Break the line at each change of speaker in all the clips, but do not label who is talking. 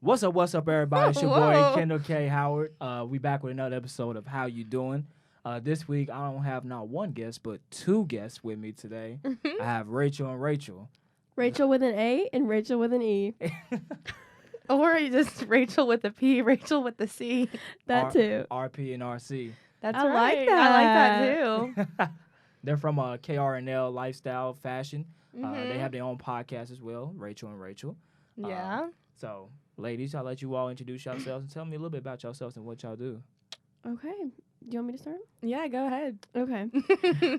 What's up, everybody? It's your boy, Kendall K. Howard. We back with another episode of How You Doing. This week, I don't have not one guest, but two guests with me today. I have Rachel and Rachael.
Rachel with an A and Rachel with an E.
Or just Rachel with a P, Rachel with the C.
That too.
RP and RC.
That's
I
right.
like that.
I like that too.
They're from KRNL Lifestyle Fashion. They have their own podcast as well, Rachel and Rachael.
Yeah.
So, ladies, I'll let you all introduce yourselves and tell me a little bit about yourselves and what y'all do.
Okay. Do you want me to start?
Yeah, go ahead.
Okay.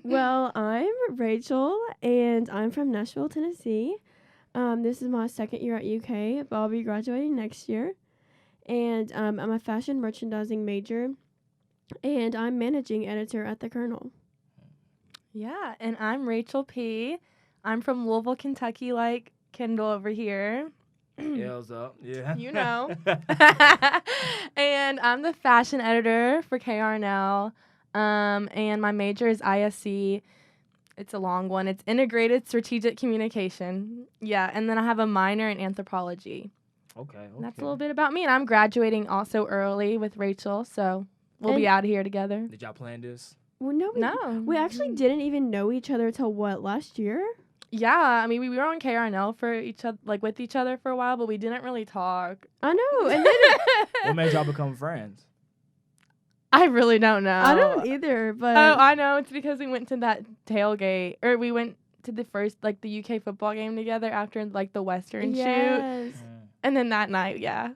Well, I'm Rachel, and I'm from Nashville, Tennessee. This is my second year at UK, but I'll be graduating next year. And I'm a fashion merchandising major, and I'm managing editor at the KRNL.
Yeah, and I'm Rachel P. I'm from Louisville, Kentucky, like Kendall over here.
Yells up, yeah.
You know. And I'm the fashion editor for KRNL. And my major is ISC. It's a long one. It's Integrated Strategic Communication. Yeah, and then I have a minor in anthropology.
Okay.
And that's a little bit about me. And I'm graduating also early with Rachel, so we'll be out of here together.
Did y'all plan this?
Well, no, we actually didn't even know each other till last year?
Yeah, I mean, we were on KRNL for each other, like with each other for a while, but we didn't really talk.
I know. And then
What made y'all become friends?
I really don't know.
I don't either, but
Oh, I know. It's because we went to that tailgate, or we went to the first, like, the UK football game together after, like, the Western shoot.
yes.
And then that night, yeah.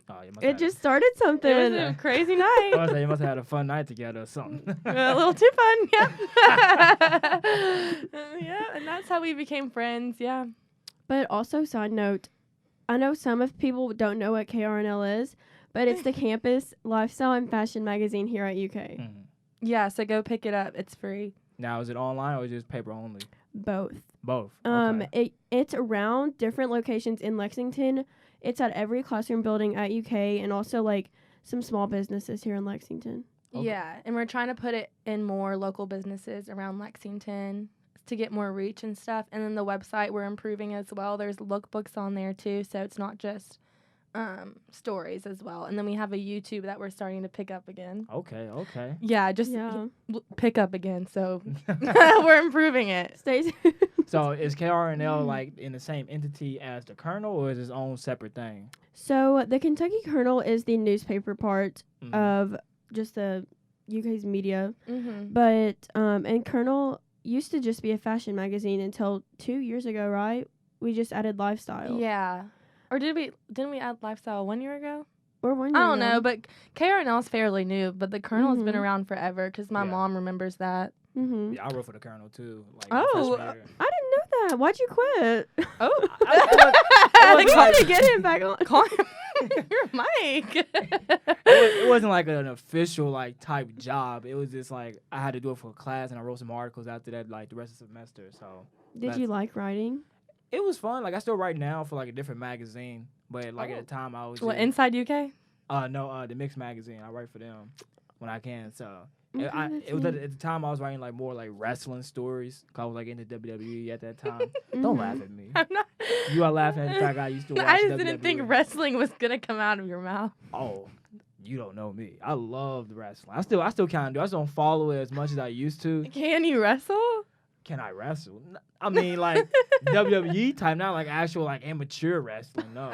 Oh, you must
It
have
just started something.
It was a crazy night.
you must have had a fun night together or something.
A little too fun, yeah. Yeah, and that's how we became friends, yeah.
But also, side note, I know some of people don't know what KRNL is, but it's the campus lifestyle and fashion magazine here at UK.
Mhm.
Yeah, so go pick it up. It's free.
Now, is it online or just paper only?
Both.
Both. Okay.
It's around different locations in Lexington. It's at every classroom building at UK and also like some small businesses here in Lexington.
Okay.
Yeah, and we're trying to put it in more local businesses around Lexington to get more reach and stuff. And then the website we're improving as well. There's lookbooks on there too, so it's not just stories as well. And then we have a YouTube that we're starting to pick up again.
Okay.
Yeah, just
Yeah.
pick up again. So we're improving it.
Stay tuned.
So is KRNL like in the same entity as the KRNL, or is its own separate thing?
So the Kentucky KRNL is the newspaper part
Mhm.
of just the UK's media.
Mm-hmm.
But and KRNL used to just be a fashion magazine until 2 years ago, right? We just added lifestyle.
Yeah. Or didn't we add lifestyle 1 year ago?
Or 1 year
I don't
ago.
know, but KRNL's fairly new, but the KRNL's been
Mhm.
around forever because my
Yeah.
mom remembers that.
Mm-hmm.
Yeah, I wrote for the KRNL too. Like my
Oh,
freshman year.
I didn't know that. Why'd you quit?
Oh,
I
We
was like-
need to get him back on.
call your mic.
It wasn't like an official like type job. It was just like I had to do it for class, and I wrote some articles after that, like the rest of the semester. So
Did you like writing?
it was fun. Like I still write now for like a different magazine, but like at the time I was
What,
just,
Inside UK?
the Mixed magazine. I write for them when I can. So
Okay,
it was
that's
at the time I was writing like more like wrestling stories. 'Cause I was like into WWE at that time. Don't laugh at me.
I'm not.
You are laughing at the fact I used to watch
I just
WWE.
didn't think wrestling was gonna come out of your mouth.
Oh, you don't know me. I love the wrestling. I still kind of do. I just don't follow it as much as I used to.
Can you wrestle?
Can I wrestle? I mean, like WWE type, not like actual like amateur wrestling. No.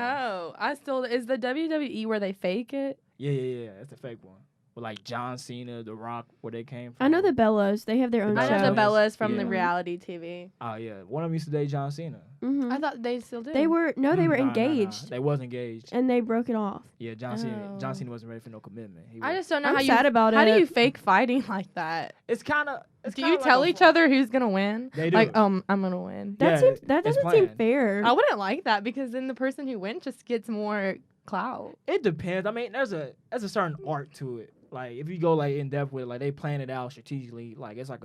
Oh, is the WWE where they fake it?
Yeah. That's a fake one. With like John Cena, The Rock, where they came from.
I know the Bellas. They have their own
The
I
show.
know the Bellas from the
Yeah.
reality TV.
Oh yeah, one of them used to date John Cena.
Mm-hmm.
I thought they still do.
They were
Nah.
engaged,
They was engaged.
and they broke it off.
Yeah, John Cena.
Oh.
John Cena wasn't ready for no commitment. He
I
was-
just don't know
I'm
how
sad about
How
it.
do you fake fighting like that?
It's kind of.
Do you tell each other who's gonna win?
They do.
Like, I'm gonna win.
That
Yeah,
seems that
it's
doesn't seem
planned.
fair.
I wouldn't like that because then the person who wins just gets more clout.
It depends. I mean, there's a certain art to it. Like if you go like in depth with it, like they plan it out strategically. Like it's like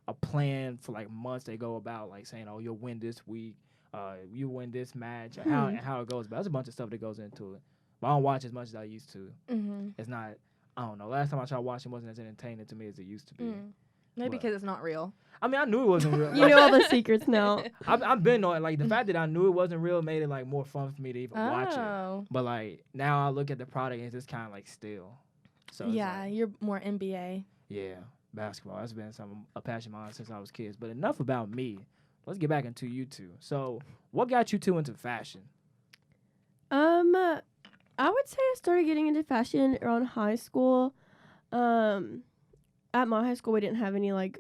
a plan for like months. They go about like saying, oh, you'll win this week. You win this match. And how it goes. But there's a bunch of stuff that goes into it. But I don't watch as much as I used to.
Mm-hmm.
It's not. I don't know. Last time I tried watching, it wasn't as entertaining to me as it used to be.
Maybe
What?
because it's not real.
I mean, I knew it wasn't real.
You know all the secrets now.
I've been on it. Like, the fact that I knew it wasn't real made it, like, more fun for me to even watch it.
Oh.
But, like, now I look at the product and it's just kind of, like, still. So it's
Yeah,
like,
you're more NBA.
yeah, basketball. That's been a passion of mine since I was kids. But enough about me. Let's get back into you two. So, what got you two into fashion?
I would say I started getting into fashion around high school. At my high school, we didn't have any, like,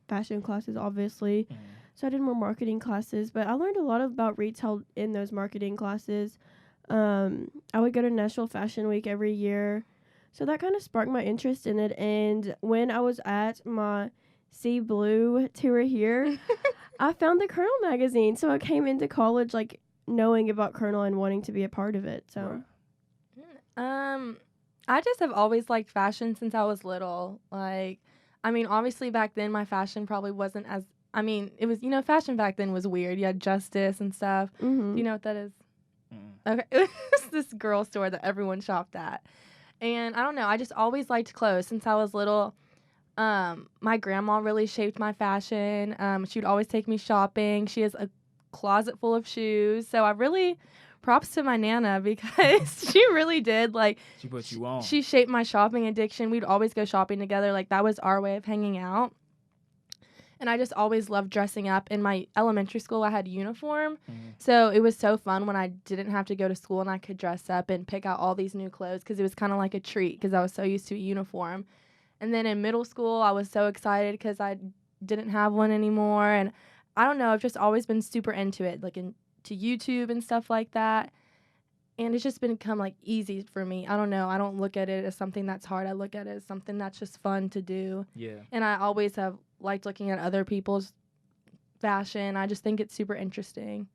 fashion classes, obviously. So I did more marketing classes, but I learned a lot about retail in those marketing classes. I would go to Nashville Fashion Week every year. So that kind of sparked my interest in it. And when I was at my Sea Blue tour here, I found the Colonel magazine. So I came into college, like, knowing about Colonel and wanting to be a part of it. So,
I just have always liked fashion since I was little. Like, I mean, obviously back then my fashion probably wasn't as, I mean, it was, fashion back then was weird. You had Justice and stuff.
mm-hmm.
Do you know what that is? Okay. It was this girl store that everyone shopped at. And I don't know, I just always liked clothes since I was little. My grandma really shaped my fashion. She would always take me shopping. She has a closet full of shoes. So I really, props to my Nana because she really did, like,
She put you on.
she shaped my shopping addiction. We'd always go shopping together. Like, that was our way of hanging out. And I just always loved dressing up. In my elementary school, I had uniform. So it was so fun when I didn't have to go to school and I could dress up and pick out all these new clothes because it was kind of like a treat because I was so used to a uniform. And then in middle school, I was so excited because I didn't have one anymore. And I don't know, I've just always been super into it, like into YouTube and stuff like that. And it's just become, like, easy for me. I don't know. I don't look at it as something that's hard. I look at it as something that's just fun to do.
Yeah.
And I always have liked looking at other people's fashion. I just think it's super interesting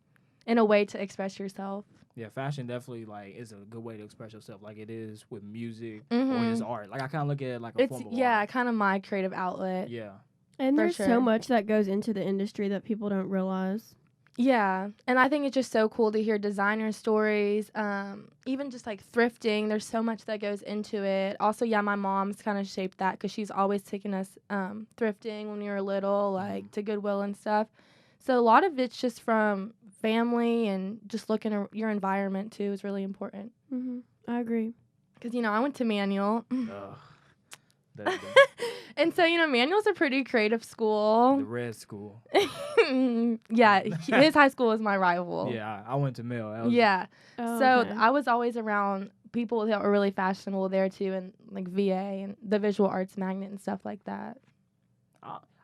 and a way to express yourself.
Yeah, fashion definitely, like, is a good way to express yourself, like it is with music
Mhm.
or just art. Like, I kind of look at it like a
It's,
form of
yeah,
art.
kind of my creative outlet.
Yeah.
And
For
there's
sure.
so much that goes into the industry that people don't realize.
Yeah, and I think it's just so cool to hear designer stories, even just, like, thrifting. There's so much that goes into it. Also, yeah, my mom's kind of shaped that because she's always taken us thrifting when we were little, like, to Goodwill and stuff. So a lot of it's just from family and just looking at your environment, too, is really important.
Mm-hmm. I agree.
Because, I went to Manual.
Ugh. The
And so, Manual's a pretty creative school.
red school.
Yeah, his high school was my rival.
Yeah, I went to Mill. That was,
Yeah.
Oh,
So
okay.
I was always around people that were really fashionable there too, and like VA and the Visual Arts Magnet and stuff like that.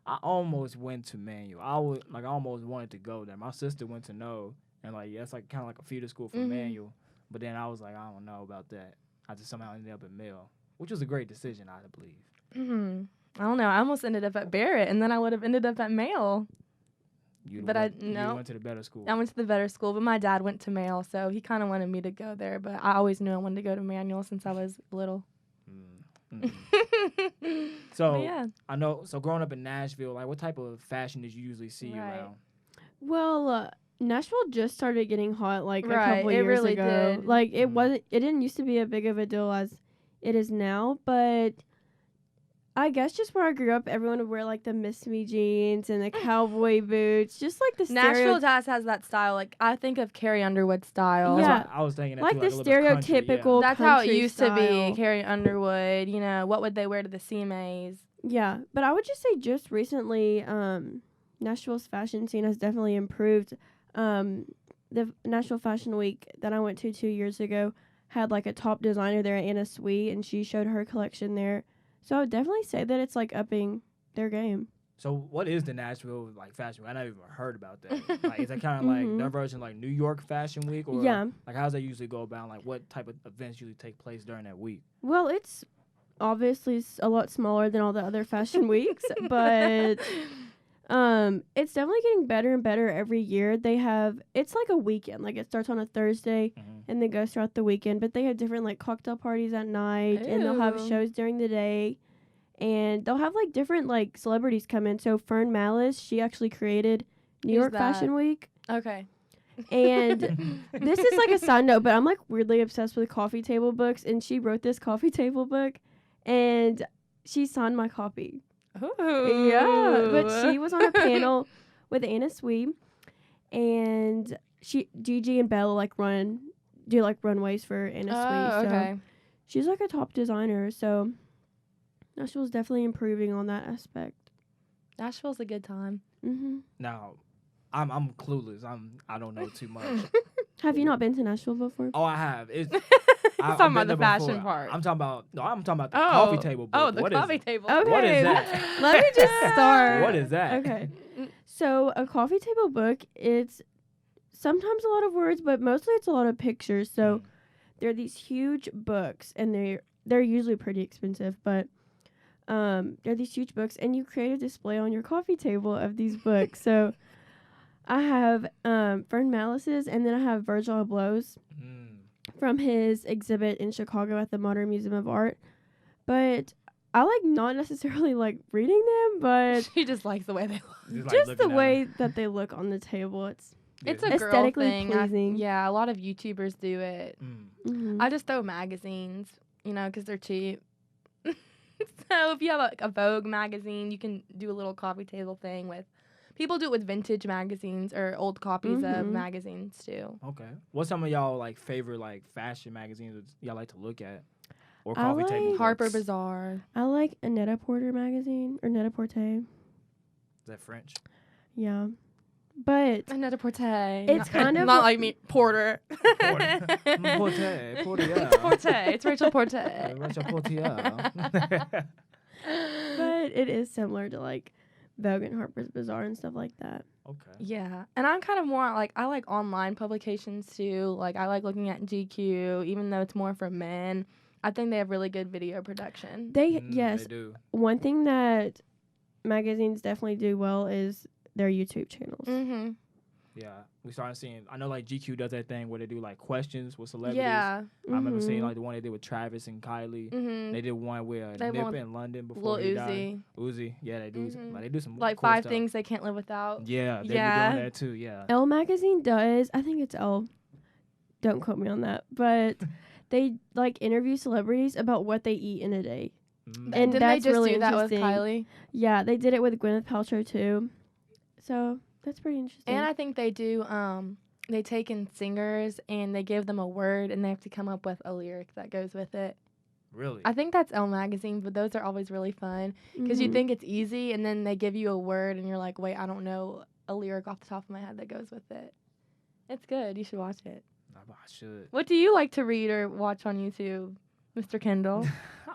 I almost went to Manual. I almost wanted to go there. My sister went to No, and like, yeah, it's like kind of like a feeder school for
Mhm.
Manual. But then I was like, I don't know about that. I just somehow ended up at Mill, which was a great decision, I believe.
I don't know. I almost ended up at Barrett, and then I would have ended up at Mail.
You
But
you
no.
went to the better school.
I went to the better school, but my dad went to Mail, so he kind of wanted me to go there. But I always knew I wanted to go to Manual since I was little.
So
But yeah.
I know. So growing up in Nashville, like, what type of fashion did you usually see
Right.
around?
Well, Nashville just started getting hot like a
Right,
couple
it
years
really
ago.
did.
Like it
Mhm.
didn't used to be a big of a deal as it is now, but I guess just where I grew up, everyone would wear like the Miss Me jeans and the cowboy boots, just like the
Nashville has that style. Like, I think of Carrie Underwood style.
That's
Yeah.
what I was thinking. That
like
too,
the
a little bit country, yeah.
stereotypical.
That's how it
country
used to
style.
be. Carrie Underwood, what would they wear to the CMAs?
Yeah, but I would just say just recently, Nashville's fashion scene has definitely improved. The Nashville Fashion Week that I went to 2 years ago had like a top designer there, Anna Sweet, and she showed her collection there. So I would definitely say that it's like upping their game.
So what is the Nashville like fashion week? I never even heard about that. Like, is that kind of like
Mhm.
their version like New York Fashion Week, or
Yeah.
like how does that usually go about? Like, what type of events usually take place during that week?
Well, it's obviously a lot smaller than all the other fashion weeks, but it's definitely getting better and better every year. It's like a weekend. Like, it starts on a Thursday and then goes throughout the weekend, but they have different like cocktail parties at night and they'll have
Ew.
shows during the day. And they'll have like different like celebrities come in. So Fern Malice, she actually created New
Who's
York
that?
Fashion Week.
Okay.
And this is like a side note, but I'm like weirdly obsessed with coffee table books, and she wrote this coffee table book and she signed my copy.
Ooh.
Yeah, but she was on a panel with Anna Sui, and Gigi and Bella like do like runways for Anna Sui. So
Okay.
she's like a top designer. So Nashville's definitely improving on that aspect.
Nashville's a good time.
Mm-hmm.
Now, I'm clueless. I don't know too much.
Have you not been to Nashville before?
Oh, I have. It's
Talking about the fashion part.
I'm talking about the coffee table book.
Oh, the
What is
coffee
it?
table.
Okay,
What is that?
let me just start.
What is that?
Okay. So a coffee table book, it's sometimes a lot of words, but mostly it's a lot of pictures. So they're these huge books, and they're usually pretty expensive, but they're these huge books, and you create a display on your coffee table of these books. So I have Fern Malice's, and then I have Virgil Abloh's from his exhibit in Chicago at the Modern Museum of Art. But I like not necessarily like reading them, but
She just likes the way they look.
just the way that they look on the table. It's
It's a girl
aesthetically
thing.
pleasing.
Yeah, a lot of YouTubers do it.
mhm.
I just throw magazines, because they're cheap. So if you have like a Vogue magazine, you can do a little coffee table thing with. People do it with vintage magazines or old copies of
Mhm.
magazines too.
Okay. What's some of y'all like favorite like fashion magazines that y'all like to look at? Or
I
coffee table
like
books?
Harper Bazaar.
I like a Net-a-Porter magazine or Net-a-Porter.
Is that French?
Yeah, but
Another Porte.
It's kind of
not
like-
like me, Porter.
Porter. Porter.
Porte. It's Rachel Porte.
Rachel Portier.
but it is similar to like Vogue and Harper's Bazaar and stuff like that.
Okay.
Yeah, and I'm kind of more like I like online publications too. Like I like looking at GQ, even though it's more for men. I think they have really good video production.
Yes,
They do.
one thing that magazines definitely do well is their YouTube channels.
Mm-hmm.
Yeah. We started seeing, I know like GQ does that thing where they do like questions with celebrities.
Yeah.
I remember seeing
Mhm.
like the one they did with Travis and Kylie.
Mm-hmm.
They did one with
They
Nip
won
in London before
Lil
he died.
Uzi.
Uzi. Yeah, they do.
Mhm.
Like, they do some
Like
cool
5
stuff.
things they can't live without.
Yeah, they
Yeah.
be doing that too. Yeah.
Elle magazine does. I think it's Elle. Don't quote me on that, but they like interview celebrities about what they eat in a day.
Mm.
And
Didn't they
that's
just
really
do that with
interesting.
Kylie?
Yeah, they did it with Gwyneth Paltrow too. So that's pretty interesting.
And I think they do. They take in singers and they give them a word and they have to come up with a lyric that goes with it.
Really?
I think that's Elle magazine, but those are always really fun because you
Mhm.
think it's easy and then they give you a word and you're like, wait, I don't know a lyric off the top of my head that goes with it. It's good. You should watch it.
I should.
What do you like to read or watch on YouTube, Mr. Kendall?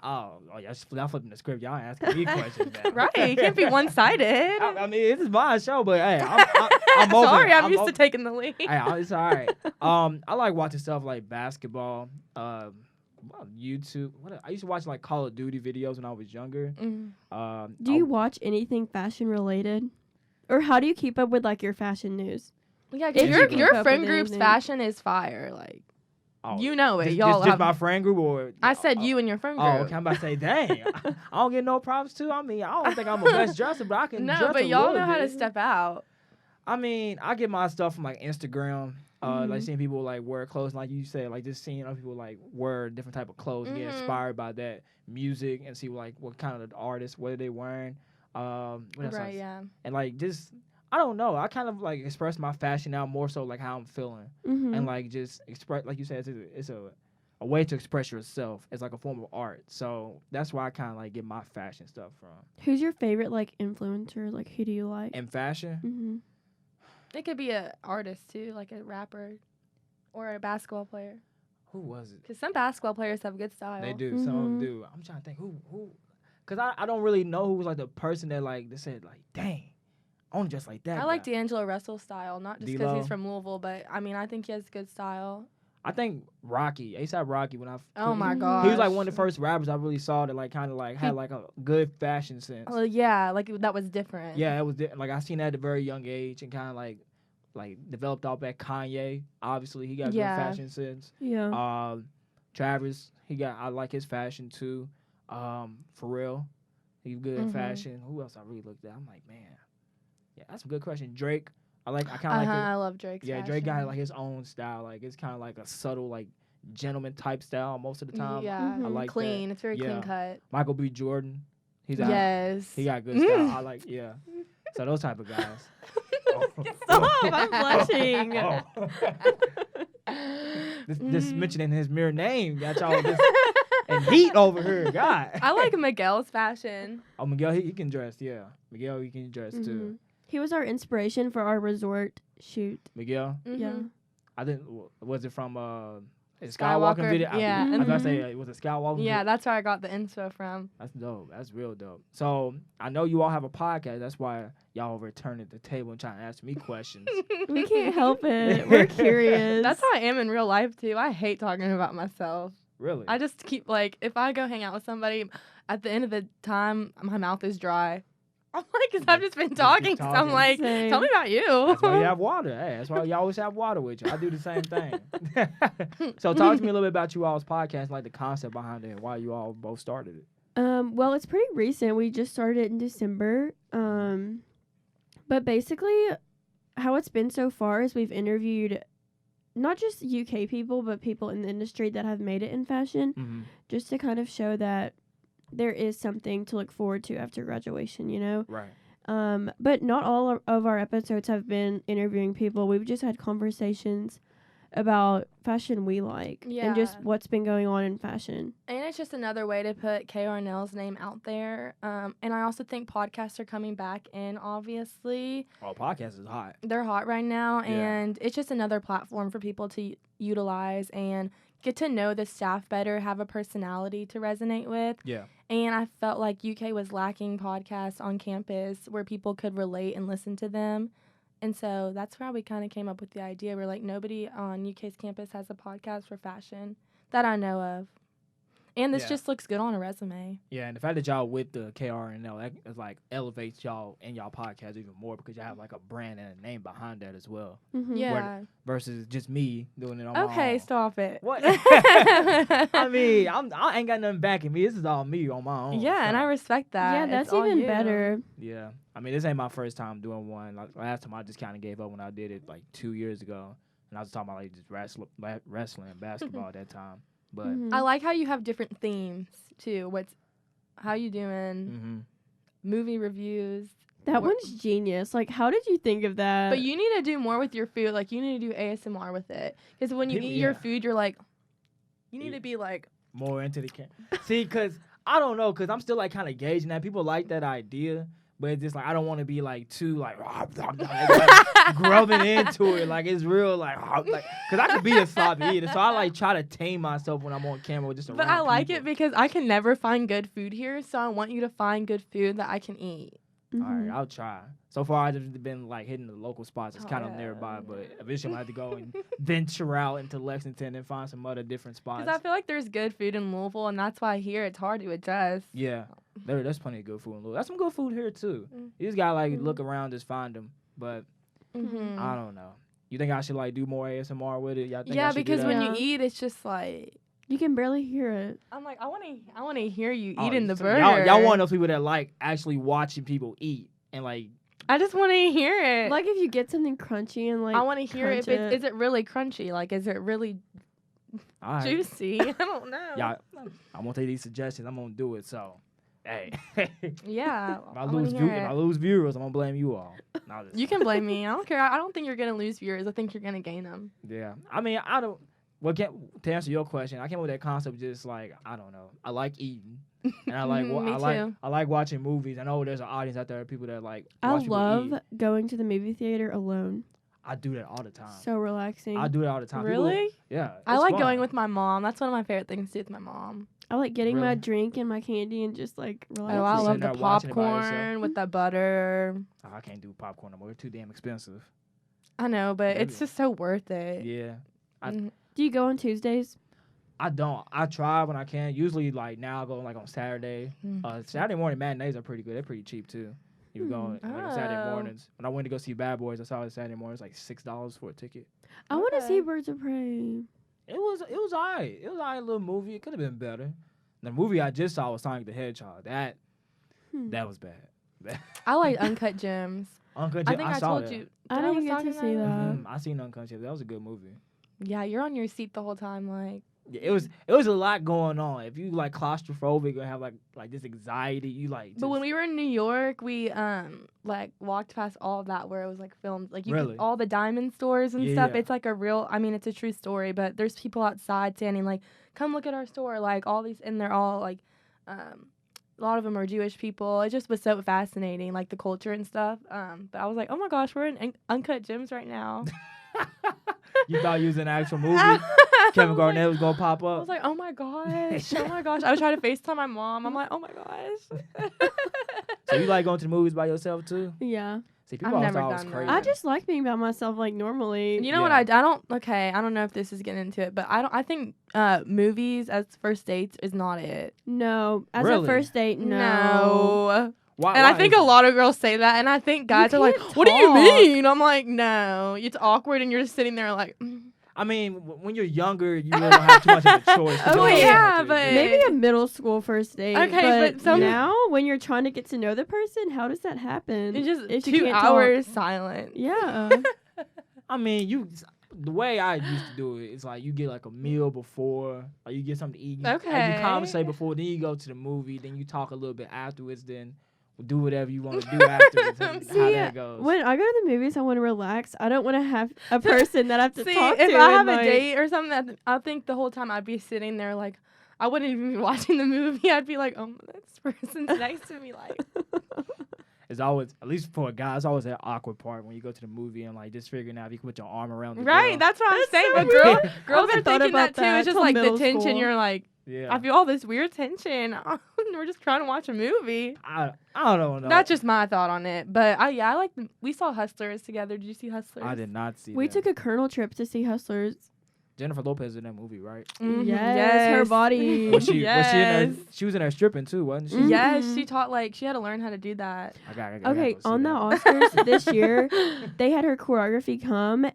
Y'all flipping the script. Y'all asking me questions now.
Right. It can't be one-sided.
I mean, this is my show, but hey, I'm open.
Sorry, I'm used to taking the lead.
Hey, it's all right. I like watching stuff like basketball, YouTube. I used to watch like Call of Duty videos when I was younger.
Mm.
Do you watch anything fashion related? Or how do you keep up with like your fashion news?
Yeah,
If
because
you keep
your
up
friend
with
group's
anything.
fashion is fire. Like,
Oh,
you know it.
just,
Y'all
just
have,
my friend group, or
I said you and your friend group.
Oh, okay. I'm about to say, dang, I don't get no props too. I mean, I don't think I'm a best dresser, but I can.
No,
dress
but
a
y'all
little
know how to
bit.
step out.
I mean, I get my stuff from like Instagram. Like
Mhm.
seeing people like wear clothes, like you said, like just seeing other people like wear different type of clothes, and get
Mhm.
inspired by that music, and see like what kind of artists, what are they wearing, what else
Right, yeah.
and like just I don't know. I kind of like express my fashion now more so like how I'm feeling,
Mm-hmm.
and like just express, like you said, it's a way to express yourself. It's like a form of art. So that's why I kind of like get my fashion stuff from.
Who's your favorite like influencer? Like who do you like?
And fashion,
Mm-hmm.
It could be an artist, too, like a rapper or a basketball player.
who was it?
Because some basketball players have good style.
They do. Some of them
Mhm.
do. I'm trying to think who. Cause I don't really know who was like the person that like they said like, dang, I want to dress like that.
I like
guy.
D'Angelo Russell's style, not just because
D-Lo.
he's from Louisville, but, I mean, I think he has good style.
I think Rocky, ASAP Rocky, when I
Oh, my
Mhm.
gosh.
he was like one of the first rappers I really saw that like kind of like had like a good fashion sense.
Well, yeah, like that was different.
Yeah, it was like I seen that at a very young age and kind of like developed off at Kanye. Obviously, he got
Yeah.
good fashion sense.
Yeah.
Travis, I like his fashion too. Pharrell, he's good
Mhm.
at fashion. Who else I really looked at? I'm like, man, yeah, that's a good question. Drake, I kind of
Uh-huh,
like
I love Drake's
yeah,
fashion.
Drake got like his own style. Like it's kind of like a subtle like gentleman type style most of the time.
Yeah,
Mhm.
I like
clean.
that.
It's very
Yeah.
clean cut.
Michael B. Jordan, He's out.
Yes.
He got good style. I like, yeah. So those type of guys.
Stop! I'm blushing.
Oh. This mentioning his mere name got y'all just and heat over here. God.
I like Miguel's fashion.
Oh, Miguel, he can dress. Yeah. Miguel, he can dress too.
He was our inspiration for our resort shoot.
Miguel?
Yeah.
I didn't. Was it from Skywalker
Skywalker,
video?
yeah.
I was gonna say, was it Skywalker?
Yeah, that's where I got the info from.
That's dope. That's real dope. So I know you all have a podcast. That's why y'all over turning at the table and trying to ask me questions.
We can't help it. We're curious.
That's how I am in real life too. I hate talking about myself.
Really?
I just keep like, if I go hang out with somebody, at the end of the time, my mouth is dry. I'm like, because I've just been talking. So I'm like,
Same.
tell me about you.
That's why you have water. Hey, that's why you always have water with you. I do the same thing. So talk to me a little bit about you all's podcast, like the concept behind it, and why you all both started it.
Well, it's pretty recent. We just started it in December. But basically, how it's been so far is we've interviewed not just UK people, but people in the industry that have made it in fashion, just to kind of show that there is something to look forward to after graduation, you know?
Right.
But not all of our episodes have been interviewing people. We've just had conversations about fashion we like and just
Yeah.
what's been going on in fashion.
And it's just another way to put KRNL's name out there. And I also think podcasts are coming back in, obviously.
Oh, podcast is hot.
They're hot right now,
Yeah.
and it's just another platform for people to utilize and get to know the staff better, have a personality to resonate with.
Yeah.
And I felt like UK was lacking podcasts on campus where people could relate and listen to them. And so that's where we kind of came up with the idea. We're like, nobody on UK's campus has a podcast for fashion that I know of. And this
Yeah.
just looks good on a resume.
Yeah, and the fact that y'all with the KRNL, that is like elevates y'all and y'all podcast even more because you have like a brand and a name behind that as well.
Yeah.
Versus just me doing it on my own.
Okay, stop it.
What? I mean, I ain't got nothing backing me. This is all me on my own.
Yeah, and
so.
I respect that.
Yeah,
It's
that's
all
even
you.
better.
Yeah, I mean, this ain't my first time doing one. Like last time, I just kind of gave up when I did it like 2 years ago, and I was talking about like just wrestling, basketball at that time. But
I like how you have different themes too. How you doing? Movie reviews.
That one's genius. Like, how did you think of that?
But you need to do more with your food. Like, you need to do ASMR with it. Because when you
People-
eat your
yeah.
food, you're like, you need to be like,
more into the camera. See, because I don't know, because I'm still like kind of gauging that. People like that idea, but it's just like I don't want to be like too like grubbing into it. Like it's real like because I could be a sloppy eater, so I like try to tame myself when I'm on camera just around
but I like it
people.
because I can never find good food here. So I want you to find good food that I can eat.
Mhm.
All right, I'll try. So far, I've just been like hitting the local spots. It's
Oh,
kind of
yeah.
nearby, but eventually I have to go and venture out into Lexington and find some other different spots.
Because I feel like there's good food in Louisville, and that's why here it's hard to adjust.
Yeah, there's plenty of good food in Louisville. There's some good food here too. You just gotta like look around, just find them. But
Mm-hmm.
I don't know. You think I should like do more ASMR with it? Y'all think I
Yeah,
should do
because
that?
when
Yeah.
you eat, it's just like,
You can barely hear it.
I'm like, I want to hear you
Oh,
eating the
so
burger.
Y'all one of those people that like actually watching people eat and like.
I just want to hear it.
Like, if you get something crunchy and, like,
I want to hear if
crunch
is it really crunchy? Like, is it really
All right.
juicy? I don't know.
Yeah, I'm gonna take these suggestions. I'm gonna do it. So, hey,
Yeah.
if I
I wanna
lose
hear
if I
it.
lose viewers, I'm gonna blame you all. No,
You can blame me. I don't care. I don't think you're gonna lose viewers. I think you're gonna gain them.
Yeah, I mean, I don't. Well, to answer your question, I came up with that concept just like I don't know. I like eating, and I like
Me too.
I like watching movies. I know there's an audience out there, people that like.
I
watch people
love
eat.
going to the movie theater alone.
I do that all the time.
So relaxing.
I do that all the time. People-
Really?
yeah.
I
it's
like
fun.
going with my mom. That's one of my favorite things to do with my mom.
I like getting my
Really?
drink and my candy and just, like, relaxing.
Oh, I
Just
love
sitting
the
there watching it by yourself.
popcorn with the butter.
Oh, I can't do popcorn no more. It's too damn expensive.
I know, but it's
Really?
just so worth it.
Yeah.
Mhm.
Do you go on Tuesdays?
I don't. I try when I can. Usually, like now, I go like on Saturday. Saturday morning matinees are pretty good. They're pretty cheap too. You go like on Saturday
Oh.
mornings. When I went to go see Bad Boys, I saw it Saturday morning. It's like $6 for a ticket.
I want to
Okay.
see Birds of Prey.
It was alright. It was alright little movie. It could have been better. The movie I just saw was Sonic the Hedgehog. That was bad.
I like Uncut Gems.
Uncut
I
Gems.
think I
saw
told
that.
you.
I
was
didn't get
talking
to see
about it?
that.
I seen Uncut Gems. That was a good movie.
Yeah, you're on your seat the whole time. Like,
Yeah, it was a lot going on. If you like claustrophobic or have like this anxiety, you like.
But when we were in New York, we like walked past all of that where it was like filmed, like you
Really?
could, all the diamond stores and
Yeah,
stuff.
yeah.
It's like a real. I mean, it's a true story. But there's people outside standing like, "Come look at our store!" Like all these, and they're all like, a lot of them are Jewish people. It just was so fascinating, like the culture and stuff. But I was like, oh my gosh, we're in Uncut Gems right now.
You thought you was in an actual movie. Kevin Garnett was gonna pop
I
up.
was like, oh my gosh, oh my gosh. I was trying to FaceTime my mom. I'm like, oh my gosh.
So you like going to the movies by yourself too?
Yeah.
See, people
I've
always
never
thought I was
done
crazy.
that.
I just like being by myself, like, normally.
You know what
Yeah.
I don't. Okay, I don't know if this is getting into it, but I think movies as first dates is not it.
No. As
Really?
a first date, no.
No.
Why,
And
why
I think
is
a
it?
lot of girls say that, and I think guys are like,
can't
"What do you
talk.
mean?" I'm like, "No, it's awkward, and you're just sitting there like."
I mean, when you're younger, you really don't have too much of a choice. to
Oh,
go out
yeah,
to.
but-
Maybe a middle school first date.
Okay, but some-
now, when you're trying to get to know the person, how does that happen?
It's just
If you
2
can't
hours silent.
Yeah.
I mean, the way I used to do it, it's like you get like a meal before, or you get something to eat.
Okay.
You conversate before, then you go to the movie, then you talk a little bit afterwards, then do whatever you want to do afterwards. And how
See,
that goes.
when I go to the movies, I want to relax. I don't want to have a person that I have to
See,
talk to.
if I have
and,
a
like,
date or something, that I think the whole time I'd be sitting there like, I wouldn't even be watching the movie. I'd be like, oh, this person's next to me, like.
It's always, at least for a guy, it's always that awkward part when you go to the movie and like just figuring out if you can put your arm around the
Right,
girl.
that's what I'm
That's
saying.
so
But girls
weird.
are
I haven't thought
thinking
about
that too.
that
It's just
till
like the
middle
tension.
school.
You're like,
Yeah.
I feel all this weird tension. We're just trying to watch a movie.
I don't know.
That's just my thought on it. But I like. We saw Hustlers together. Did you see Hustlers?
I did not see
We
that.
took a Colonel trip to see Hustlers.
Jennifer Lopez in that movie, right?
Mhm,
Yes, her body.
Was she in there?
Yes.
She was in there stripping too, wasn't she?
Mhm.
Yes, she taught she had to learn how to do that.
I gotta
Okay,
go see
on the
that.
Oscars this year, they had her choreographer come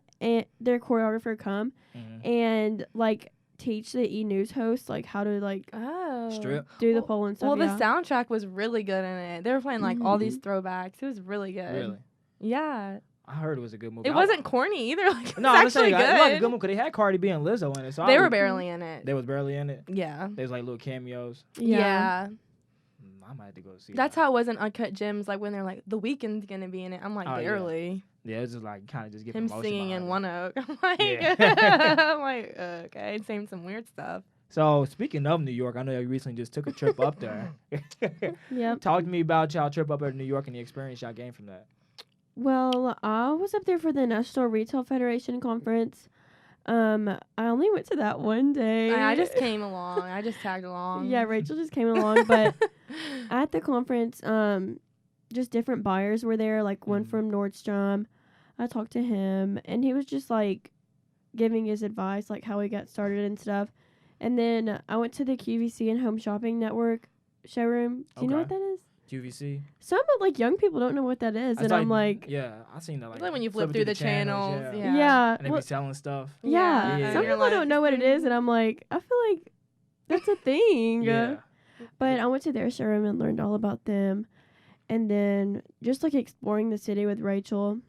Mhm.
and like teach the E! News host like how to like
Oh.
Strip.
do the
Well-
pole and stuff.
Well,
yeah.
the soundtrack was really good in it. They were playing like all these throwbacks. It was really good.
Really?
Yeah.
I heard it was a good movie.
It wasn't corny either. Like, it was
No, I'm
actually
saying it was a
good.
good movie because they had Cardi B and Lizzo in it. So
They were barely in it.
They was barely in it.
Yeah.
They was like little cameos.
Yeah.
I might have to go see.
That's
that.
how it was in Uncut Gems. Like when they're like, The Weeknd's gonna be in it. I'm like,
Oh, yeah.
barely.
Yeah, it's just like kind of just get
Him
promotion
singing in
behind it.
One Oak. I'm like,
Yeah.
I'm like, okay, saying some weird stuff.
So speaking of New York, I know you recently just took a trip up there.
Yep.
Talk to me about y'all trip up at New York and the experience y'all gained from that.
Well, I was up there for the National Retail Federation conference. I only went to that one day.
I just came along. I just tagged along.
Yeah, Rachel just came along, but at the conference, just different buyers were there, like one
Mhm.
from Nordstrom. I talked to him, and he was just like giving his advice, like how he got started and stuff. And then I went to the QVC and Home Shopping Network showroom. Do you know what
Okay.
that is?
QVC.
Some like young people don't know what that is,
That's
and I'm like,
yeah, I seen that.
It's like when you flip through the channels.
yeah.
Yeah.
And they
well,
be selling stuff.
yeah.
Yeah.
Some
You're
people don't
like,
know what it is, and I'm like, I feel like that's a thing.
Yeah.
But I went to their showroom and learned all about them. And then just like exploring the city with Rachel.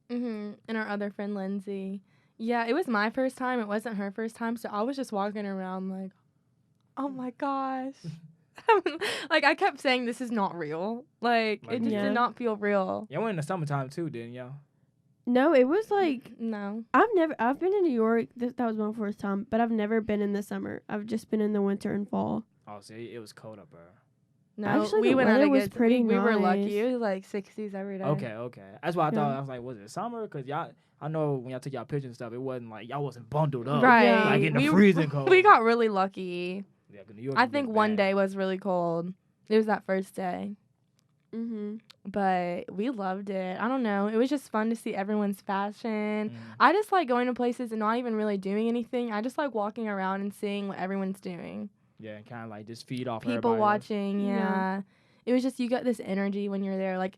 And our other friend Lindsay. Yeah, it was my first time. It wasn't her first time. So I was just walking around like, oh my gosh. Like I kept saying this is not real. Like it just
Yeah.
did not feel real.
Y'all went in the summertime too, didn't y'all?
No, it was like,
No.
I've been to New York. That was my first time, but I've never been in the summer. I've just been in the winter and fall.
Oh, see, it was cold up there.
No.
Actually,
we
the
went out
weather
a
was
good
pretty
we were
nice.
lucky. It was like 60s every day.
Okay. That's why I thought.
Yeah.
I was like, was it summer? Cause y'all, I know when y'all took y'all pictures and stuff, it wasn't like y'all wasn't bundled up.
Right.
Yeah.
Like in the
we,
freezing cold.
We got really lucky.
Yeah, 'cause New York
I
can
think
get
one
bad.
day was really cold. It was that first day.
Mm-hmm.
But we loved it. I don't know. It was just fun to see everyone's fashion.
Mhm.
I just like going to places and not even really doing anything. I just like walking around and seeing what everyone's doing.
Yeah, and kind of like just feed off
People
everybody else.
watching,
Yeah.
yeah. It was just, you got this energy when you're there. Like,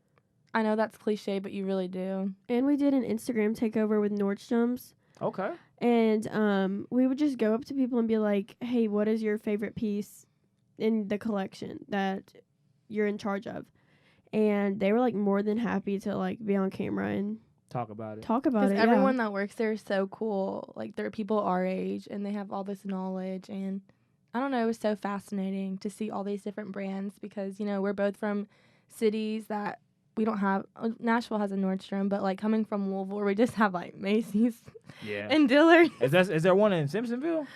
I know that's cliche, but you really do.
And we did an Instagram takeover with Nordstrom's.
Okay.
And we would just go up to people and be like, hey, what is your favorite piece in the collection that you're in charge of? And they were like more than happy to like be on camera and
talk about it.
Because
Yeah.
everyone that works there is so cool. Like, there are people our age, and they have all this knowledge. And I don't know, it was so fascinating to see all these different brands because, you know, we're both from cities that we don't have. Nashville has a Nordstrom, but, like, coming from Louisville, we just have, like, Macy's
Yeah.
and Dillard's.
Is there one in Simpsonville?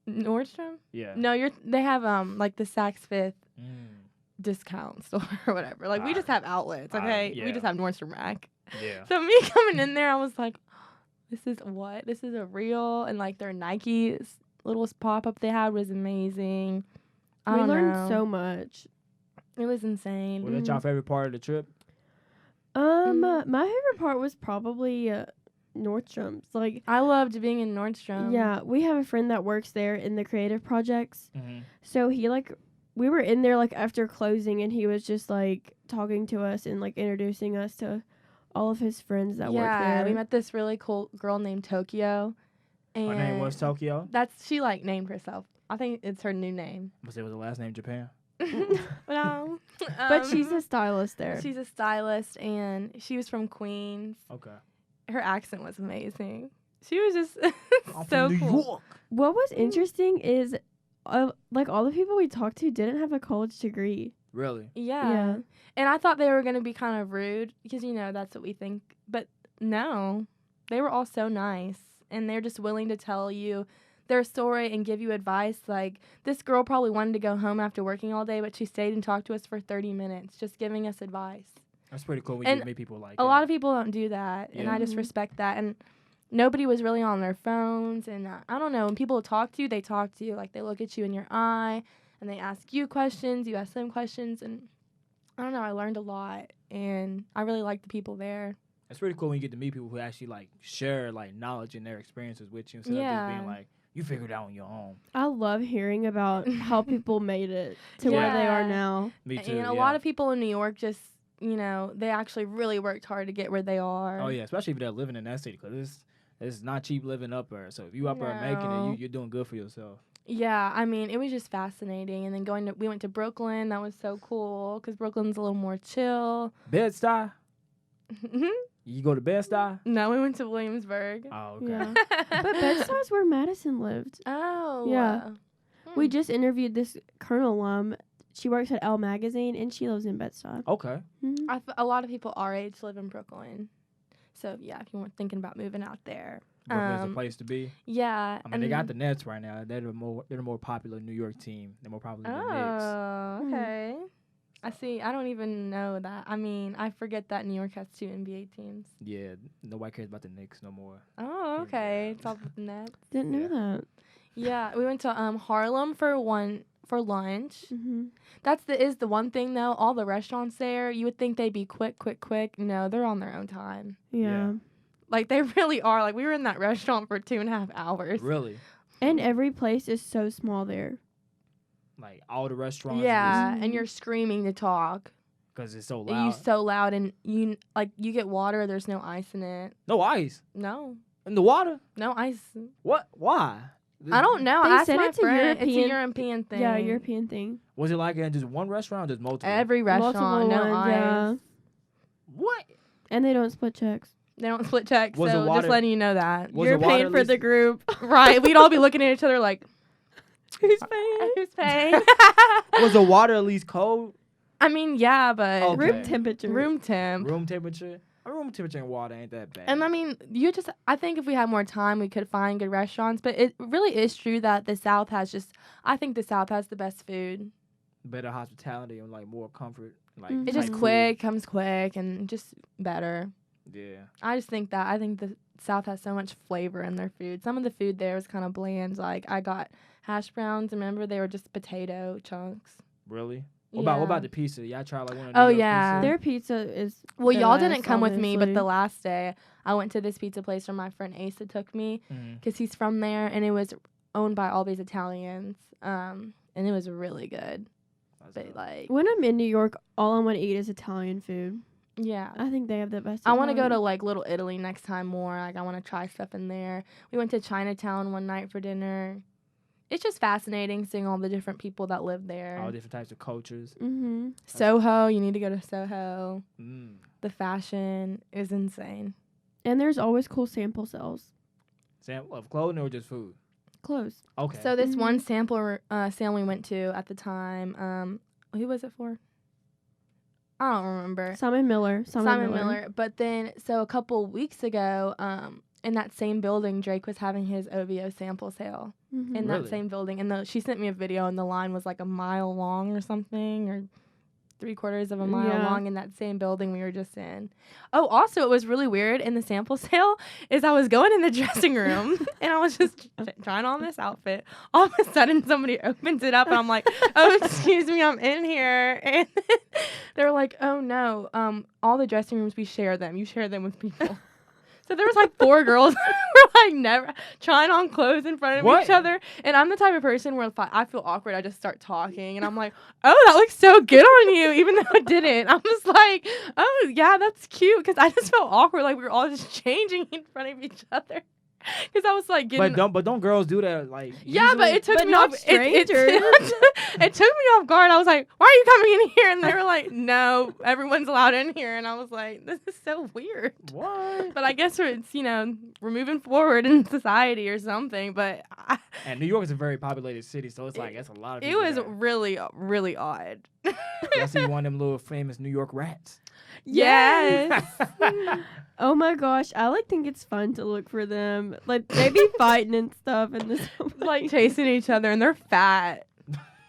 Nordstrom?
Yeah.
No, they have, like, the Saks Fifth
Mm.
discount store or whatever. Like, we just have outlets, okay?
yeah.
We just have Nordstrom Rack.
Yeah.
So me coming in there, I was like, this is what? This is a real, and like their Nike little pop-up they had was amazing. I
We
don't
learned
know.
so much.
It was insane.
Was that y'all favorite part of the trip?
My favorite part was probably Nordstrom's. Like,
I loved being in Nordstrom.
yeah, we have a friend that works there in the creative projects.
Mm-hmm.
So he we were in there like after closing, and he was just like talking to us and like introducing us to all of his friends that work there.
We met this really cool girl named Tokyo. And
Her name was Tokyo.
she like named herself. I think it's her new name.
Was it the last name Japan?
No.
But she's a stylist there.
She's a stylist, and she was from Queens.
Okay.
Her accent was amazing. She was just
I'm
so
from New
cool.
York.
What was interesting is, like, all the people we talked to didn't have a college degree.
Really?
Yeah. And I thought they were going to be kind of rude because, you know, that's what we think. But no, they were all so nice. And they're just willing to tell you their story and give you advice. Like, this girl probably wanted to go home after working all day, but she stayed and talked to us for 30 minutes just giving us advice.
That's pretty cool when
And
you meet people like
A lot of people don't do that, and
Yeah.
I just
Mhm.
respect that. And nobody was really on their phones. And I don't know, when people talk to you, they talk to you. Like, they look at you in your eye, and they ask you questions. You ask them questions. And I don't know, I learned a lot, and I really like the people there.
It's pretty cool when you get to meet people who actually like share like knowledge and their experiences with you instead of just being like, you figured it out on your own.
I love hearing about how people made it to where they are
Yeah.
now.
Me too.
And a lot of people in New York just, you know, they actually really worked hard to get where they are.
Oh yeah, especially if they're living in that city, because it's not cheap living up there. So if you up there making
No.
it, you're doing good for yourself.
Yeah, I mean, it was just fascinating. And then we went to Brooklyn. That was so cool because Brooklyn's a little more chill.
Bed-Stuy? You go to Bed-Stuy?
No, we went to Williamsburg.
Oh, okay.
Yeah. But Bed-Stuy's where Madison lived.
Oh.
Yeah. We
Hmm.
just interviewed this Colonel alum. She works at Elle Magazine, and she lives in Bed-Stuy.
Okay.
Mhm.
A lot of people our age live in Brooklyn. So, yeah, if you weren't thinking about moving out there.
Brooklyn's the place to be.
Yeah.
I mean, they got the Nets right now. They're the more popular New York team. They're more popular than the Knicks.
Oh, okay. I see. I don't even know that. I mean, I forget that New York has 2 NBA teams.
Yeah, nobody cares about the Knicks no more.
Oh, okay. It's all with the Nets.
Didn't know
Yeah.
that.
Yeah, we went to Harlem for lunch.
Mm-hmm.
Is the one thing though. All the restaurants there, you would think they'd be quick. No, they're on their own time.
Yeah.
Like, they really are. Like, we were in that restaurant for 2.5 hours.
Really?
And every place is so small there.
Like all the restaurants?
Yeah,
Mhm.
and you're screaming to talk.
Because it's so
You
loud.
so loud, and you get water. There's no ice in it.
No ice
No
in the water?
ice.
What? Why?
I don't know.
They
I asked
said
my
it's a
friend. It's a
European-
European thing.
Yeah, European thing.
Was it like in just one restaurant or just multiple?
Every restaurant,
Multiple
no
ones,
ice.
yeah.
What?
And they don't split checks.
They don't split checks.
Was the
So
water-
just letting you know that.
Was
You're
the water
paying
at
for the
least-
group.
Right. We'd all be looking at each other like,
Who's paying?
who's paying?
Was the water at least cold?
I mean, yeah, but
Okay.
Room temperature.
room temp.
Room temperature? Room temperature in water ain't that bad.
And I mean, I think if we had more time, we could find good restaurants. But it really is true that the South I think the South has the best food.
Better hospitality and like more comfort. Like
Mhm.
It's just
type food.
quick, comes quick, and just better.
Yeah.
I just think that. I think the South has so much flavor in their food. Some of the food there was kind of bland. Like, I got hash browns. Remember, they were just potato chunks.
Really? What
Yeah.
about the pizza? Y'all try like one of
Oh,
New York
yeah.
pizza?
Their pizza is.
Well,
the
y'all
best,
didn't come with me, but the
honestly.
last day I went to this pizza place where my friend Asa took me
Mhm.
because he's from there, and it was owned by all these Italians. And it was really good.
That's
But
good.
like,
When I'm in New York, all I want to eat is Italian food.
yeah.
I think they have the best.
I want to go to
Italian.
like Little Italy next time more. Like, I want to try stuff in there. We went to Chinatown one night for dinner, it's just fascinating seeing all the different people that live there.
All different types of cultures.
Mm-hmm.
Soho, you need to go to Soho.
Mm.
The fashion is insane.
And there's always cool sample sales.
Sample of clothing or just food?
Clothes.
Okay.
So this one sample sale we went to at the time, who was it for? I don't remember.
Simon Miller.
Simon Miller. But then, so a couple weeks ago, in that same building, Drake was having his OVO sample sale
Mm-hmm.
in
Really?
that same building. And she sent me a video, and the line was like a mile long or something, or 3/4 of a mile long in that same building we were just in. Oh, also, it was really weird in the sample sale is I was going in the dressing room, and I was just trying on this outfit. All of a sudden, somebody opens it up, and I'm like, oh, excuse me, I'm in here. And they're like, oh, no, all the dressing rooms, we share them. You share them with people. So there was like 4 girls who were like never trying on clothes in front of each other. And I'm the type of person where if I feel awkward, I just start talking. And I'm like, oh, that looks so good on you, even though it didn't. I was like, oh, yeah, that's cute. Because I just felt awkward. Like we were all just changing in front of each other. Because I was like getting...
But don't girls do that? Like
yeah,
usually?
but it took me off...
strangers.
It took me off guard. I was like, why are you coming in here? And they were like, no, everyone's allowed in here. And I was like, this is so weird.
What?
But I guess we're moving forward in society or something. But
And New York is a very populated city, so it's like that's a lot of
it
people
was
there.
really, really odd.
I see one of them little famous New York rats.
Yes.
Oh my gosh, I think it's fun to look for them. Like they be fighting and stuff in this
Like chasing each other, and they're fat.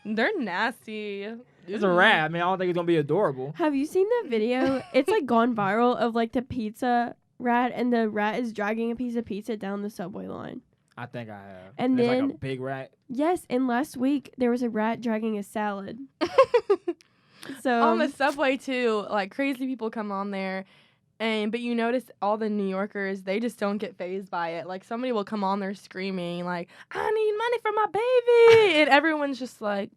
They're nasty.
It's a rat. I mean, I don't think it's gonna be adorable.
Have you seen the video? It's like gone viral of like the pizza rat, and the rat is dragging a piece of pizza down the subway line.
I think I have.
And
it's
then
like a big rat.
yes, and last week there was a rat dragging a salad. So
On the subway too, like crazy people come on there, but you notice all the New Yorkers, they just don't get fazed by it. Like somebody will come on there screaming like, I need money for my baby, and everyone's just like,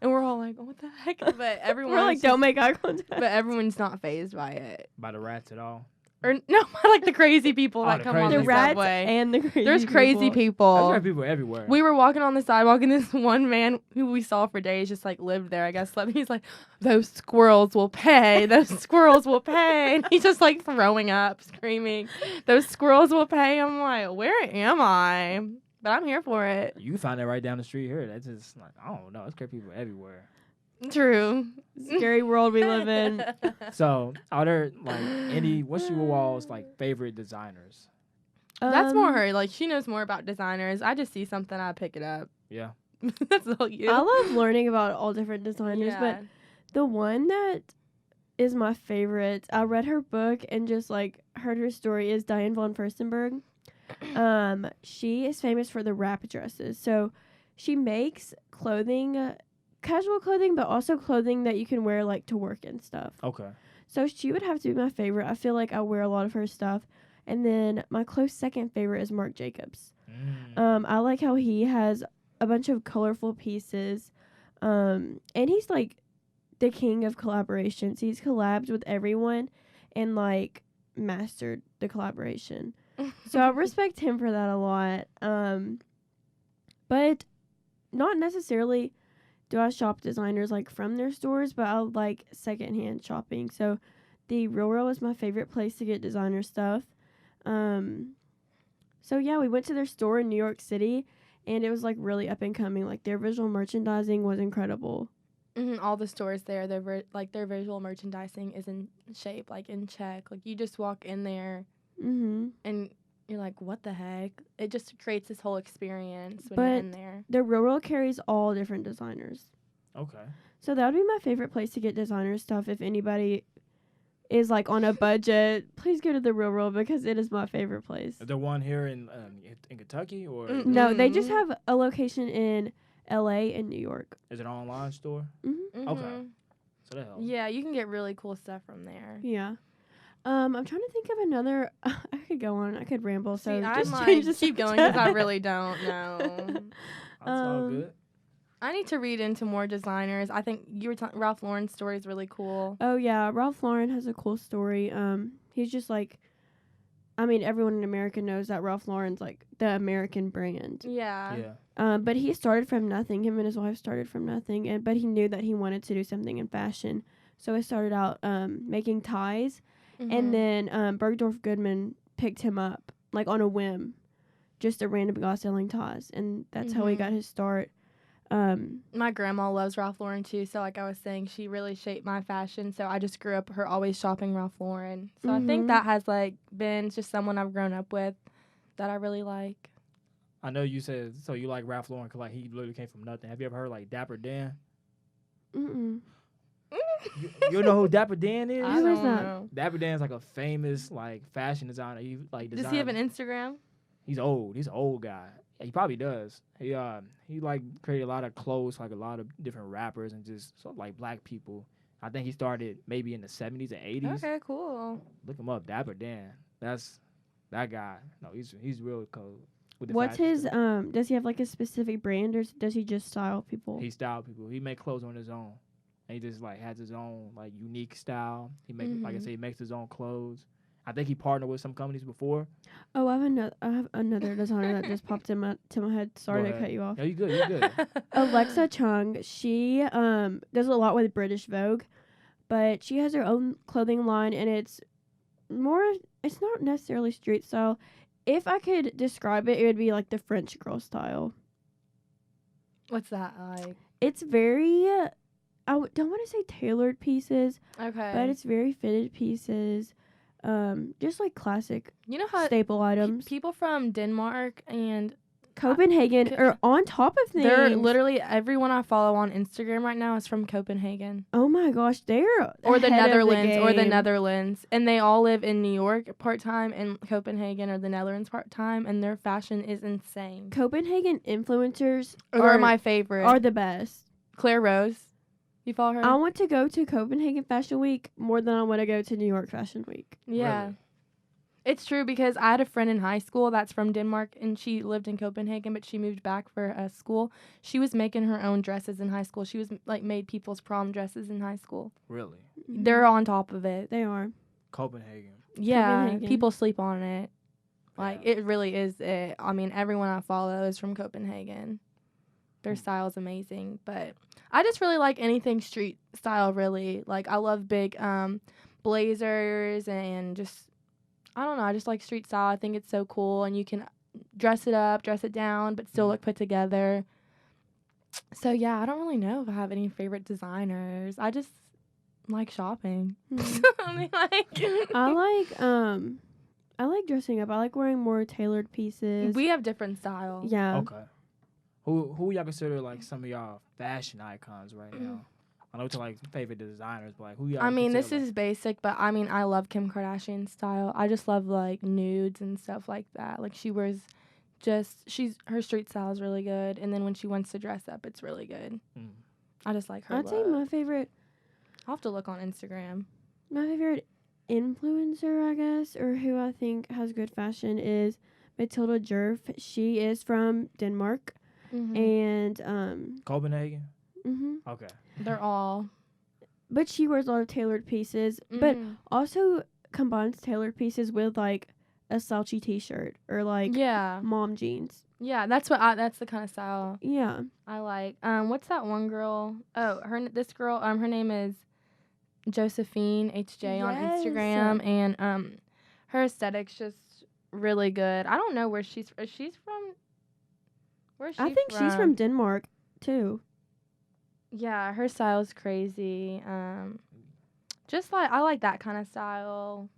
and we're all like, oh, what the heck? But everyone's
we're like, don't make eye contact.
but everyone's not fazed by it.
By the rats at all.
Or no, like the crazy people that
the
come
crazy
on
the
the
people.
rats
subway.
and the crazy
There's crazy
There's
people.
rat people everywhere.
We were walking on the sidewalk, and this one man who we saw for days just like lived there, I guess. He's like, those squirrels will pay. Those squirrels will pay. And he's just like throwing up, screaming, those squirrels will pay. I'm like, where am I? But I'm here for it.
You find that right down the street here. That's just like, I don't know. It's crazy people everywhere.
True.
Scary world we live in.
So, are there like what's your wall's like favorite designers?
That's more her. Like, she knows more about designers. I just see something, I pick it up.
Yeah.
That's all you.
I love learning about all different designers, but the one that is my favorite, I read her book and just like heard her story, is Diane von Furstenberg. She is famous for the wrap dresses. So she makes clothing, casual clothing, but also clothing that you can wear like to work and stuff.
Okay.
So she would have to be my favorite. I feel like I wear a lot of her stuff. And then my close second favorite is Marc Jacobs. I like how he has a bunch of colorful pieces. And he's like the king of collaborations. He's collabed with everyone and like mastered the collaboration. So I respect him for that a lot. But not necessarily do I shop designers like from their stores, but I like secondhand shopping. So the Real is my favorite place to get designer stuff. So yeah, we went to their store in New York City, and it was like really up and coming. Like their visual merchandising was incredible.
All the stores there, their visual merchandising is in shape, like in check. Like you just walk in there, and you're like, what the heck? It just creates this whole experience when you're in there.
The Real carries all different designers.
Okay.
So that would be my favorite place to get designer stuff. If anybody is like on a budget, please go to the Real because it is my favorite place.
Is there one here in Kentucky or
No, they just have a location in LA and New York.
is it an online store? Okay. So that helps.
Yeah, you can get really cool stuff from there.
Yeah. I'm trying to think of another. I could go on. I could ramble. So
See,
just
I
change
might
the
keep going because I really don't know.
That's all good.
I need to read into more designers. I think you were Ralph Lauren's story is really cool.
Oh yeah, Ralph Lauren has a cool story. He's just like, I mean, everyone in America knows that Ralph Lauren's like the American brand.
Yeah.
But he started from nothing. Him and his wife started from nothing, but he knew that he wanted to do something in fashion. So he started out making ties, and then Bergdorf Goodman picked him up like on a whim, just a random guy selling ties, and that's how he got his start.
My grandma loves Ralph Lauren too, so like I was saying, she really shaped my fashion. So I just grew up her always shopping Ralph Lauren. So I think that has like been just someone I've grown up with that I really like.
I know you said so you like Ralph Lauren because like he literally came from nothing. Have you ever heard like Dapper Dan?
Mm-mm.
You know who Dapper Dan is?
I
Who is
don't
that?
know.
Dapper Dan's like a famous like fashion designer. He like
Does he have an Instagram?
He's old. He's an old guy. He probably does. He like created a lot of clothes, like a lot of different rappers and just sort of like black people. I think he started maybe in the 70s and 80s.
Okay, cool.
Look him up, Dapper Dan. That's that guy. No, he's real cool. With the
What's
fashion
his
stuff.
does he have like a specific brand, or does he just style people?
He style people. He make clothes on his own. And he just like has his own like unique style. He make like I say, he makes his own clothes. I think he partnered with some companies before.
Oh, I have another designer that just popped to my head. Sorry
Go
to
ahead.
cut you off.
No, you good. You good.
Alexa Chung, she does a lot with British Vogue, but she has her own clothing line, and it's not necessarily street style. If I could describe it, it would be like the French girl style.
What's that like?
It's very, don't want to say tailored pieces,
Okay.
but it's very fitted pieces. Just like classic
you know how
staple items.
people from Denmark and
Copenhagen are on top of things.
they're literally everyone I follow on Instagram right now is from Copenhagen
Oh my gosh, they're
or the
ahead of
Netherlands, and they all live in New York part time and Copenhagen or the Netherlands part time, and their fashion is insane.
Copenhagen influencers
They're my favorite.
are the best.
Claire Rose, you follow her?
I want to go to Copenhagen Fashion Week more than I want to go to New York Fashion Week.
Yeah.
Really?
It's true because I had a friend in high school that's from Denmark, and she lived in Copenhagen, but she moved back for school. She was making her own dresses in high school. She was like made people's prom dresses in high school.
Really?
They're on top of it.
They are.
Copenhagen.
Yeah,
Copenhagen.
people sleep on it. Like
Yeah.
it really is it. I mean, everyone I follow is from Copenhagen. Their style is amazing, but I just really like anything street style. Really, like I love big blazers and just. I don't know. I just like street style. I think it's so cool, and you can dress it up, dress it down, but still look put together. So yeah, I don't really know if I have any favorite designers. I just like shopping. I mean,
I like dressing up. I like wearing more tailored pieces.
we have different styles.
Yeah.
Okay. Who y'all consider like some of y'all fashion icons right now? I know it's like favorite designers, but like who y'all?
I mean, this
consider,
is basic, but I mean, I love Kim Kardashian's style. I just love like nudes and stuff like that. Like she wears her street style is really good, and then when she wants to dress up, it's really good. I just like her.
I'd say my favorite
I'll have to look on Instagram.
influencer, I guess, or who I think has good fashion is Matilda Djerf. She is from Denmark, and
Copenhagen.
Mm-hmm.
Okay.
They're all.
But she wears a lot of tailored pieces, but also combines tailored pieces with like a slouchy T-shirt or like mom jeans.
Yeah, that's the kind of style
Yeah.
I like. What's that one girl? Oh, her name is Josephine HJ on Instagram, and her aesthetic's just really good. I don't know where she's from. Where's she
I think she's from Denmark too.
Yeah, her style's crazy. Just like I like that kind of style.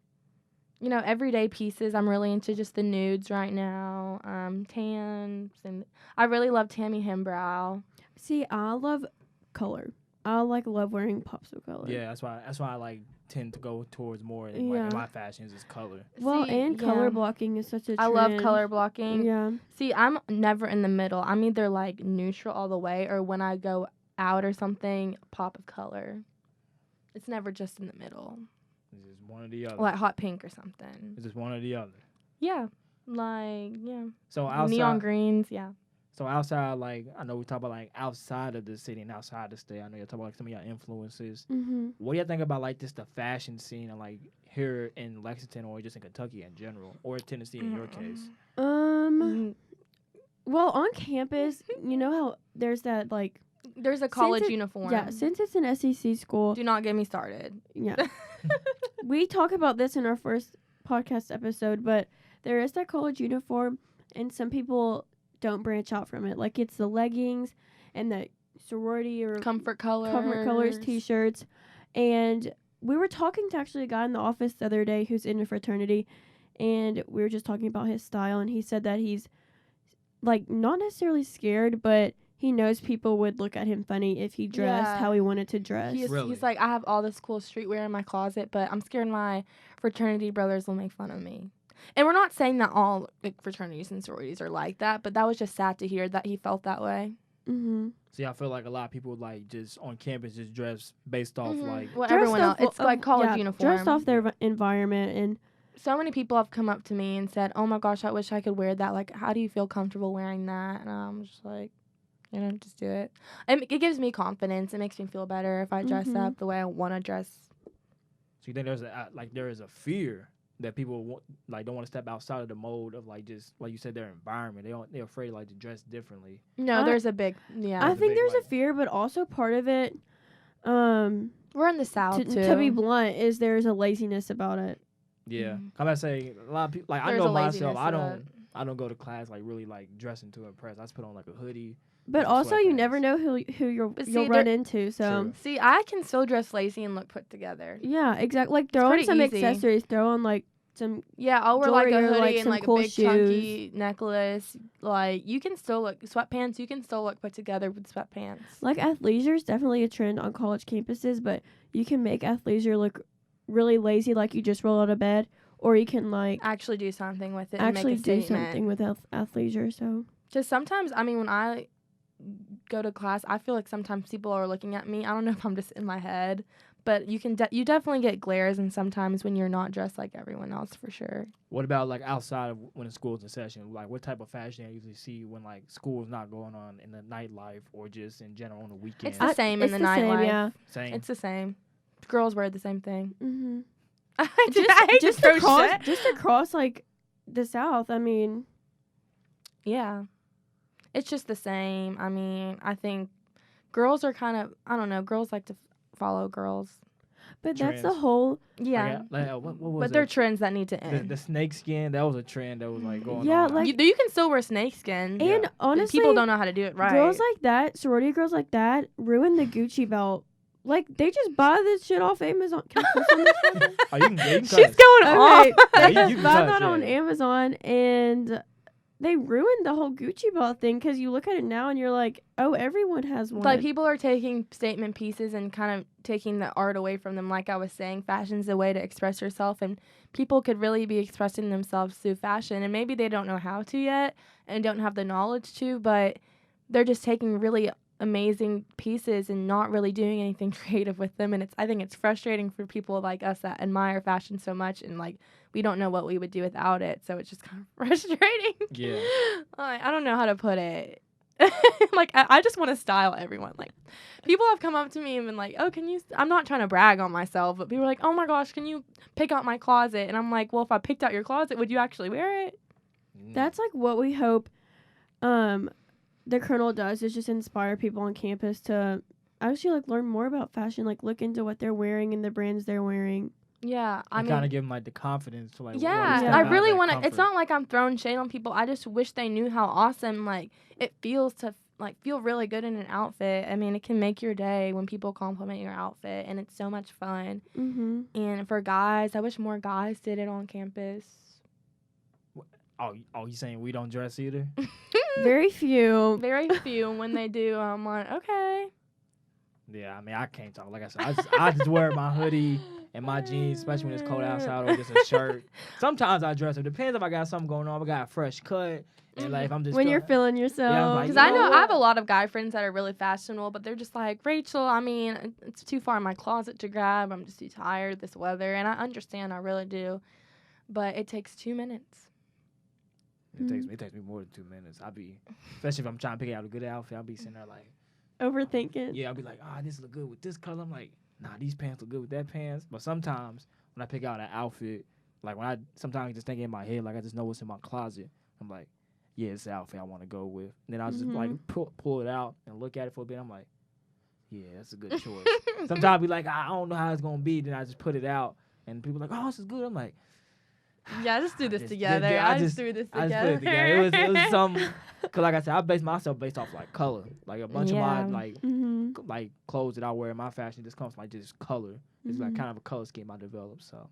You know, everyday pieces. I'm really into just the nudes right now. Tans, and I really love Tammy Hembrow.
See, I love color. I love wearing pops of color.
Yeah, that's why I like tend to go towards more in my fashions is color.
Well, and color blocking is such a trend.
I love color blocking.
Yeah.
See, I'm never in the middle. I'm either like neutral all the way, or when I go out or something, pop of color. It's never just in the middle.
It's just one or the other.
Like hot pink or something.
It's just one or the other.
Yeah.
So outside
neon greens, yeah.
So outside, like I know we talk about like outside of the city and outside the state. I know you're talking about like some of your influences.
Mm-hmm.
What do you think about like just the fashion scene and like here in Lexington or just in Kentucky in general or Tennessee in your case?
Well, on campus, you know how there's that, like...
There's a college
Since it-
uniform.
Yeah, since it's an SEC school...
Do not get me started.
Yeah. We talk about this in our first podcast episode, but there is that college uniform, and some people don't branch out from it. Like, it's the leggings and the sorority or
Comfort colors
t-shirts. And we were talking to actually a guy in the office the other day who's in a fraternity, and we were just talking about his style, and he said that he's, like, not necessarily scared, but he knows people would look at him funny if he dressed how he wanted to dress.
He's like, I have all this cool streetwear in my closet, but I'm scared my fraternity brothers will make fun of me. And we're not saying that all like, fraternities and sororities are like that, but that was just sad to hear that he felt that way.
Mm-hmm.
See, I feel like a lot of people like just on campus just dress based off like
what everyone else. It's like college uniform.
Dressed off their environment. And
so many people have come up to me and said, "Oh my gosh, I wish I could wear that. Like, how do you feel comfortable wearing that?" And I'm just like, just do it. It gives me confidence. It makes me feel better if I dress up the way I want to dress.
So you think there is a fear that people don't want to step outside of the mold of like just like you said their environment. They're afraid like to dress differently.
No, there's a big
I think there's a fear, but also part of it.
We're in the South too.
To be blunt, is there's a laziness about it.
Yeah, I'm not saying a lot of people like
There's
I know myself.
that.
I don't go to class like really like dressing to impress. I just put on like a hoodie.
But also, you never know who you'll run into. So
True.
See, I can still dress lazy and look put together.
Yeah, exactly. Like throw on some
pretty easy.
accessories. Throw on like some.
Yeah, I'll wear like a
jewelry or,
hoodie
like,
and
some
like
cool
a big
shoes.
chunky necklace. Like you can still look sweatpants. You can still look put together with sweatpants.
Like athleisure is definitely a trend on college campuses, but you can make athleisure look really lazy, like you just roll out of bed, or you can like
Actually do something with it.
actually
and make a
do
statement.
something with athleisure. So
Just sometimes, I mean, when I go to class, I feel like sometimes people are looking at me. I don't know if I'm just in my head, but you definitely get glares, and sometimes when you're not dressed like everyone else, for sure.
What about like outside of when the school's in session? Like what type of fashion you usually see when like school's not going on in the nightlife or just in general on the weekend?
It's the same in
it's
the
same,
nightlife.
yeah.
Same.
It's the same. Girls wear the same thing.
Mm-hmm.
Just
across like the South. I mean,
yeah, it's just the same. I mean, I think girls are kind of, I don't know, girls like to follow girls.
but that's the
Trends.
whole.
Yeah,
What was
but
it?
they're trends that need to end.
The snake skin, that was a trend that was like going
Yeah,
on.
like-
you can still wear snakeskin.
Yeah.
And honestly,
people don't know how to do it right.
girls like that, sorority girls like that, ruin the Gucci belt. Like they just buy this shit off Amazon. Can I cuss on this one?
Oh, you can
She's
cuss.
going
Okay,
off.
Yeah,
they
you
just
can
buy
cuss,
that on
yeah.
Amazon, and they ruined the whole Gucci belt thing because you look at it now and you're like, oh, everyone has one.
Like people are taking statement pieces and kind of taking the art away from them. Like I was saying, fashion's a way to express yourself, and people could really be expressing themselves through fashion, and maybe they don't know how to yet and don't have the knowledge to, but they're just taking really amazing pieces and not really doing anything creative with them. And I think it's frustrating for people like us that admire fashion so much, and like we don't know what we would do without it. So it's just kind of frustrating.
Yeah.
I don't know how to put it. Like I just want to style everyone. Like people have come up to me and been like, "Oh, can you?" I'm not trying to brag on myself, but people are like, "Oh my gosh, can you pick out my closet?" And I'm like, "Well, if I picked out your closet, would you actually wear it?"
That's like what we hope the Colonel does, is just inspire people on campus to actually like learn more about fashion, like look into what they're wearing and the brands they're wearing.
Yeah, I
And
mean,
kind of give them like the confidence to like.
yeah,
step
I
out of
really
that
want to. It's
comfort.
not like I'm throwing shade on people. I just wish they knew how awesome like it feels to like feel really good in an outfit. I mean, it can make your day when people compliment your outfit, and it's so much fun.
Mm-hmm.
And for guys, I wish more guys did it on campus.
Oh, you saying we don't dress either?
Very few.
Very few. When they do, I'm like, okay.
Yeah, I mean, I can't talk. Like I said, I just wear my hoodie and my jeans, especially when it's cold outside, or just a shirt. Sometimes I dress. It depends if I got something going on. If I got a fresh cut, and like if I'm just
When you're feeling yourself.
Yeah, I'm like,
Because
you
I
know
know
what?
I have a lot of guy friends that are really fashionable, but they're just like, Rachel, I mean, it's too far in my closet to grab. I'm just too tired this weather. And I understand, I really do. But it takes 2 minutes.
It takes me more than 2 minutes. Especially if I'm trying to pick out a good outfit, I'll be sitting there like,
Overthinking.
yeah, I'll be like, this look good with this color. I'm like, nah, these pants look good with that pants. But sometimes when I pick out an outfit, like sometimes I just think in my head, like I just know what's in my closet. I'm like, yeah, it's the outfit I want to go with. And then I just like pull it out and look at it for a bit. I'm like, yeah, that's a good choice. Sometimes I be like, I don't know how it's gonna be. Then I just put it out, and people are like, oh, this is good. I'm like,
yeah, just do this together. I just threw this together.
I just put it together. It was some, cause like I said, I base myself based off like color. Like a bunch of my like clothes that I wear in my fashion just comes from like just color. It's like kind of a color scheme I developed. So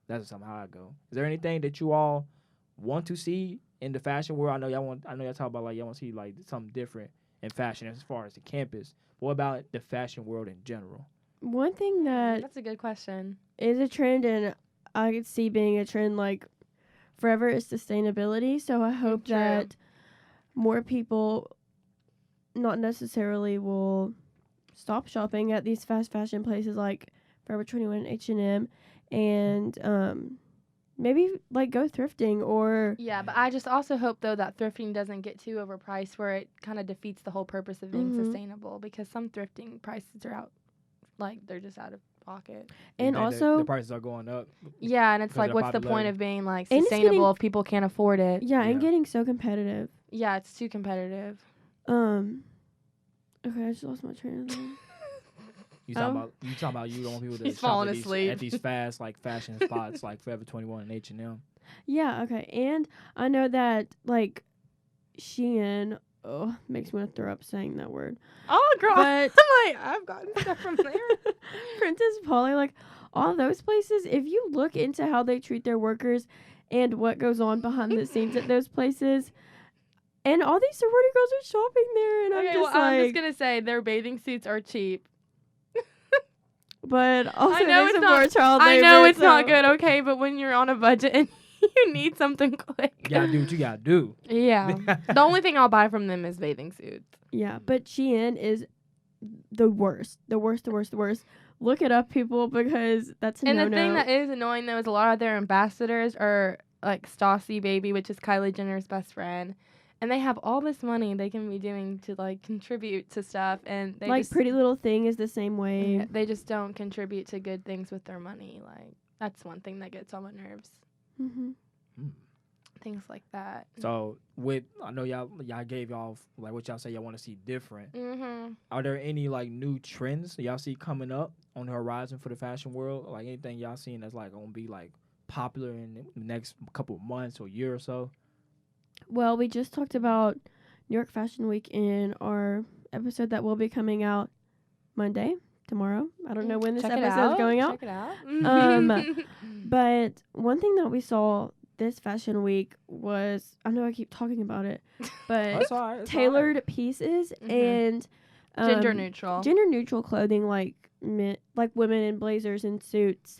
that's somehow I go. Is there anything that you all want to see in the fashion world? I know y'all talk about like y'all want to see like something different in fashion as far as the campus. What about the fashion world in general?
One thing
That's a good question.
is a trend, and I could see being a trend like forever, is sustainability. So I hope that more people not necessarily will stop shopping at these fast fashion places like Forever 21 and H&M, and maybe like go thrifting or
Yeah, but I just also hope though that thrifting doesn't get too overpriced where it kind of defeats the whole purpose of being sustainable, because some thrifting prices are out, like they're just out of pocket.
And also
the prices are going up.
Yeah, and it's like, what's the point of being like sustainable if people can't afford it?
Yeah, and getting so competitive.
Yeah, it's too competitive.
Okay, I just lost my train of thought.
You talking about you don't want people to
He's
shop
falling
at these,
asleep.
at these fast like fashion spots like Forever 21 and H&M.
Yeah, okay. And I know that like Shein, makes me want to throw up saying that word.
Oh, girl.
But
I'm like, I've gotten stuff from there.
Princess Polly, like all those places, if you look into how they treat their workers and what goes on behind the scenes at those places, and all these sorority girls are shopping there, and
I'm just going to say their bathing suits are cheap.
But also
I know
it's
it's
more child
I
labor,
know it's
so.
not good, okay, but when you're on a budget and you need something quick.
You gotta do what you gotta do.
Yeah. The only thing I'll buy from them is bathing suits.
Yeah, but Shein is the worst. The worst. Look it up, people, because that's a
And
no-no.
the thing that is annoying, though, is a lot of their ambassadors are, like, Stassi Baby, which is Kylie Jenner's best friend. And they have all this money they can be doing to, like, contribute to stuff. And they
like,
just,
Pretty Little Thing is the same way.
yeah, they just don't contribute to good things with their money. Like, that's one thing that gets on my nerves.
Mm-hmm.
Things like that.
So I know y'all gave y'all like what y'all say y'all want to see different.
Mm-hmm.
Are there any like new trends that y'all see coming up on the horizon for the fashion world? Like anything y'all seeing that's like gonna be like popular in the next couple of months or year or so?
Well, we just talked about New York Fashion Week in our episode that will be coming out Monday, tomorrow. I don't know when this episode is going out.
Check it out.
But one thing that we saw this fashion week was, I know I keep talking about it, but
That's all right,
tailored pieces and
gender neutral
clothing, like women in blazers and suits.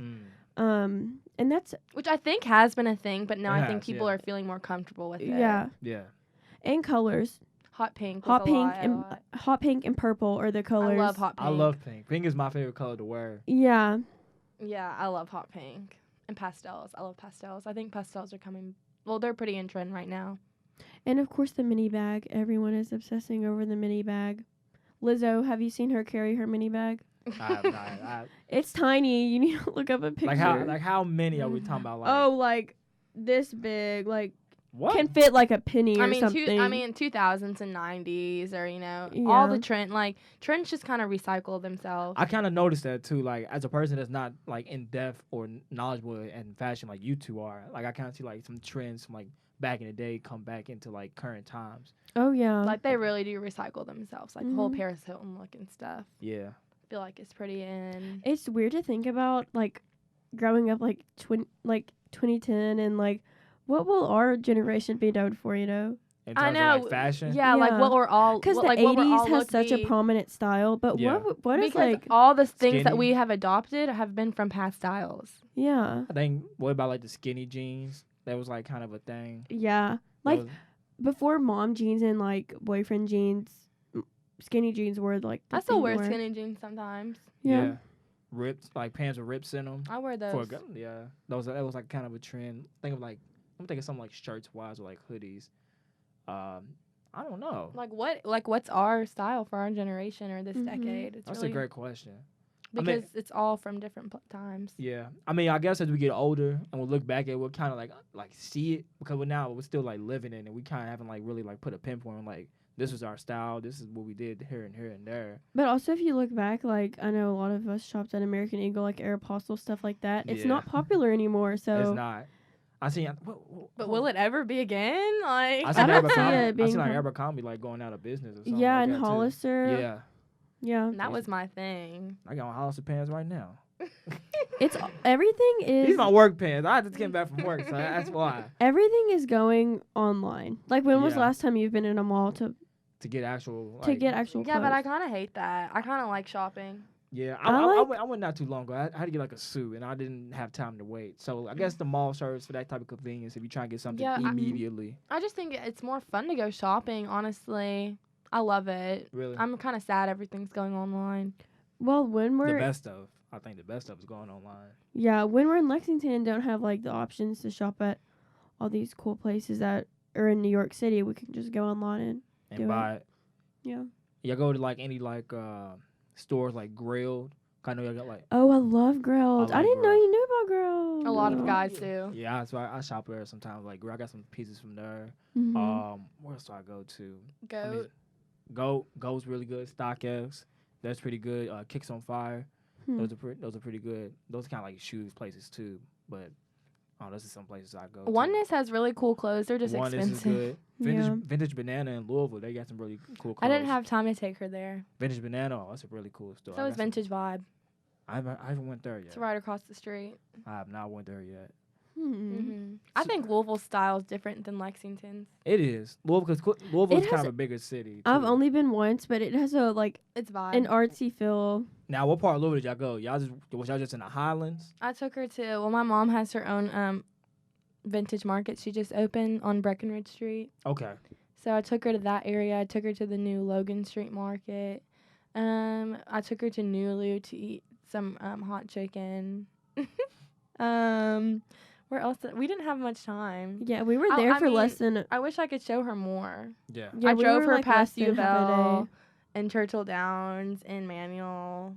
And that's,
which I think has been a thing, but now I think
has,
people are feeling more comfortable with it.
yeah, and colors.
Hot pink,
hot pink and purple are the colors.
I love hot pink.
I love pink. Pink is my favorite color to wear.
Yeah.
Yeah, I love hot pink and pastels. I love pastels. I think pastels are coming. Well, they're pretty in trend right now.
And of course, the mini bag. Everyone is obsessing over the mini bag. Lizzo, have you seen her carry her mini bag?
I have not.
It's tiny. You need to look up a picture.
Like how many are we talking about? Like,
like this big. Like
what?
Can fit like a penny or something.
2000s and 90s, or
Yeah.
all the trends just kind of recycle themselves.
I kind of noticed that too. Like as a person that's not like in depth or knowledgeable in fashion like you two are, like I kind of see like some trends from like back in the day come back into like current times.
Oh yeah.
Like they really do recycle themselves. Like the whole Paris Hilton look and stuff.
Yeah.
I feel like it's pretty in.
It's weird to think about like growing up like 2010 and like what will our generation be known for, you know?
In terms of like fashion.
Yeah, like what we're all,
because the
like
80s has such a prominent style, but
Yeah.
what is
because
like
all the things that
skinny?
we have adopted have been from past styles.
Yeah.
I think what about like the skinny jeans? That was like kind of a thing.
Yeah. Like before mom jeans and like boyfriend jeans, skinny jeans were like the
I still
thing
wear
to
skinny jeans sometimes.
Yeah.
Ripped, like pants with rips in them.
I wear those.
That was like kind of a trend. I'm thinking something like shirts wise or like hoodies. I don't know.
What's our style for our generation or this decade? It's
That's
really
a great question.
because it's all from different times.
Yeah, I mean, I guess as we get older and we'll look back at it, we'll kind of like see it because we're still like living in it. We kind of haven't like really like put a pinpoint on like this was our style, this is what we did here and there.
But also, if you look back, like I know a lot of us shopped at American Eagle, like Aeropostale, stuff like that. It's not popular anymore. So
it's not. I seen.
But will it ever be again? Like
I seen
don't see it being
like Abercrombie like going out of business or something.
yeah,
like
and
that, too.
Hollister.
Yeah,
Yeah.
that was my thing.
I got on Hollister pants right now.
It's everything is.
These my work pants. I just came back from work, so that's why.
Everything is going online. Like when was the
Yeah.
last time you've been in a mall to
To get actual.
get actual
Yeah,
clothes?
but I kind of hate that. I kind of like shopping.
Yeah,
I
I went not too long ago. I had to get like a suit, and I didn't have time to wait. So I guess the mall serves for that type of convenience if you try to get something
Yeah,
immediately.
I just think it's more fun to go shopping, honestly. I love it.
Really,
I'm kind of sad everything's going online.
Well, when
the
we're
best stuff. I think the best stuff is going online.
when we're in Lexington and don't have like the options to shop at all these cool places that are in New York City, we can just go online
And
Do it.
buy it.
yeah.
Y'all go to like any like stores like Grilled. I know y'all got like
Oh, I love Grilled.
I
I
like
didn't know
Grilled.
you knew about Grilled.
A lot of
Oh.
guys do.
yeah. So I shop there sometimes. Like I got some pieces from there.
Mhm.
Where else do I go to?
Goat.
Go's really good. StockX, that's pretty good. Kicks on Fire,
Hmm.
those are pretty good. Those are kind of like shoes places too. But those are some places I go.
Oneness has really cool clothes. They're just
Oneness is
expensive.
good. Vintage Banana in Louisville, they got some really cool clothes.
I didn't have time to take her there.
Vintage Banana. Oh, that's a really cool store.
So is Vintage Vibe.
I haven't went there yet.
It's right across the street.
I have not went there yet.
I
So-
think Louisville's style is different than Lexington's.
It is Louisville. Louisville's
It
kind
has
of a bigger city.
I've
too.
only been once, but it has a like
It's vibe.
an artsy feel.
Now, what part of Louisville did y'all go? Was y'all just in the Highlands?
I took her to, well, my mom has her own vintage market. She just opened on Breckenridge Street.
Okay.
So I took her to that area. I took her to the new Logan Street Market. I took her to Nulu to eat some hot chicken. Where else? We didn't have much time.
Yeah, we were
Oh,
there
I
for
mean,
less than.
I wish I could show her more.
Yeah.
Yeah,
I
we
drove
were,
her
like,
past
less than half a
Uville
day.
and Churchill Downs and Manual.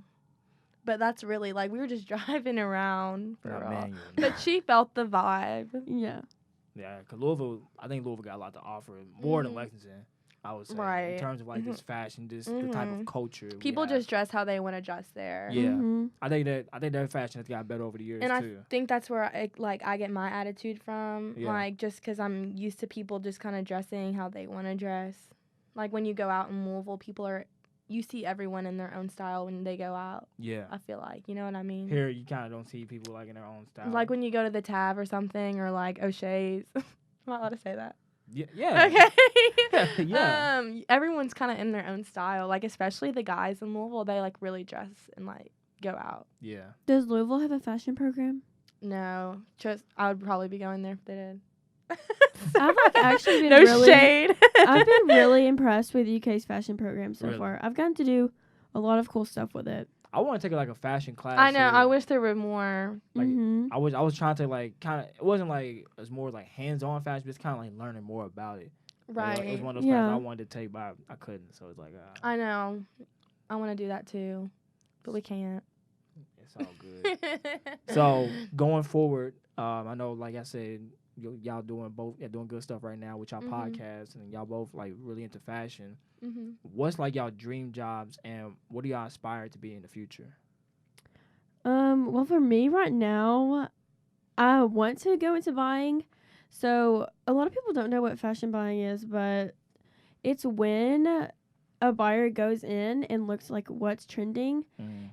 But that's really like we were just driving around for
Not
all.
Manual.
But she felt the vibe.
Yeah.
Yeah, because Louisville, I think Louisville got a lot to offer, more than
Mhm.
Lexington, I would say.
Right.
In terms of like this fashion, the type of
Mhm.
culture. we
People
have.
just dress how they want to dress there.
Yeah.
Mhm.
I think their fashion has got better over the years
And I
too.
think that's where I get my attitude from.
Yeah.
Like just because I'm used to people just kind of dressing how they want to dress. Like when you go out in Louisville, you see everyone in their own style when they go out.
Yeah.
I feel like, you know what I mean?
Here you kind of don't see people like in their own style.
Like when you go to the Tab or something, or like O'Shea's. Am I allowed to say that?
Yeah. Yeah.
Okay.
Yeah.
Everyone's kind of in their own style. Like especially the guys in Louisville, they like really dress and like go out.
Yeah.
Does Louisville have a fashion program?
No, just I would probably be going there if they did.
I've like actually been
no
really.
shade.
I've been really impressed with UK's fashion program so
Really?
far. I've gotten to do a lot of cool stuff with it.
I want to take like a fashion class.
I know.
here.
I wish there were more.
Like,
Mhm.
I was trying to like kind of. It wasn't like it was more like hands-on fashion, but it's kind of like learning more about it. Like, it was
Right.
one of those
Yeah.
classes I wanted to take, but I couldn't. So it's like,
I know. I want to do that too, but we can't.
it's all good. So going forward, I know, like I said, y'all doing good stuff right now with y'all
Mhm.
podcast, and y'all both like really into fashion.
Mhm.
What's like y'all dream jobs, and what do y'all aspire to be in the future?
Well, for me right now, I want to go into buying. So a lot of people don't know what fashion buying is, but it's when a buyer goes in and looks like what's trending,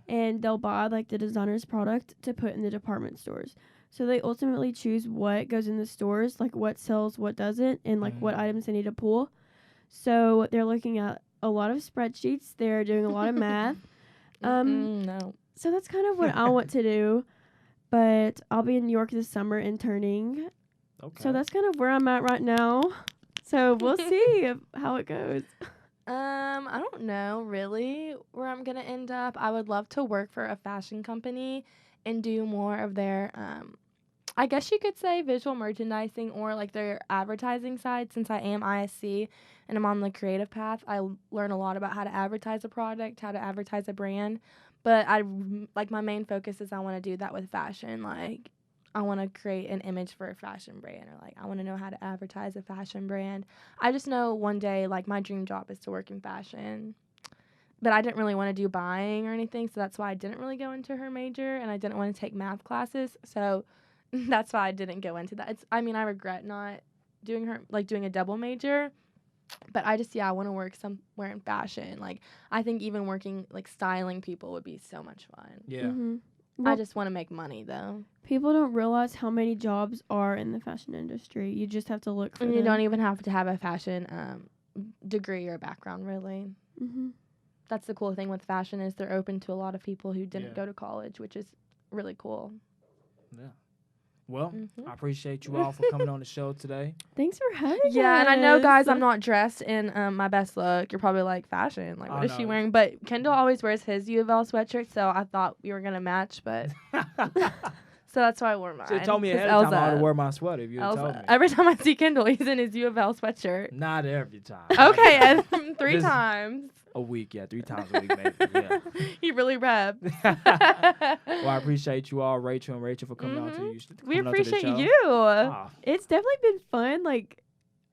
and they'll buy like the designer's product to put in the department stores. So they ultimately choose what goes in the stores, like what sells, what doesn't, and like what items they need to pull. So they're looking at a lot of spreadsheets. They're doing a lot of math.
No.
So that's kind of what I want to do. But I'll be in New York this summer interning.
Okay.
So that's kind of where I'm at right now. So we'll see how it goes.
I don't know really where I'm gonna end up. I would love to work for a fashion company and do more of their I guess you could say visual merchandising or like their advertising side. Since I am ISC and I'm on the creative path, I learn a lot about how to advertise a product, how to advertise a brand. But my main focus is I want to do that with fashion. Like, I want to create an image for a fashion brand, or like I want to know how to advertise a fashion brand. I just know one day, like, my dream job is to work in fashion. But I didn't really want to do buying or anything, so that's why I didn't really go into her major, and I didn't want to take math classes, so that's why I didn't go into that. I regret not doing a double major, but I want to work somewhere in fashion. Like, I think even working, like, styling people would be so much fun.
Yeah.
Mm-hmm.
I just want to make money, though.
People don't realize how many jobs are in the fashion industry. You just have to look for
And
them.
you don't even have to have a fashion degree or background, really.
Mm-hmm.
That's the cool thing with fashion is they're open to a lot of people who didn't
Yeah.
go to college, which is really cool.
Yeah. Well,
Mhm.
I appreciate you all for coming on the show today.
Thanks for having us.
Yeah, and I know, guys, I'm not dressed in my best look. You're probably like, fashion. Like, what is she
no.
wearing? But Kendall always wears his U of L sweatshirt, so I thought we were going to match, but so that's why I wore mine.
Should have told me
'cause
ahead of time I ought to
Elsa-
wear my sweater if you had told me.
Every time I see Kendall, he's in his U of L sweatshirt.
Not every time.
Okay, and 3
Just-
times.
A week, yeah. 3 times a week, maybe. Yeah.
He really reps.
Well, I appreciate you all, Rachel and Rachel, for coming on to you.
We
coming onto the
appreciate
show.
you.
Ah,
It's definitely been fun, like,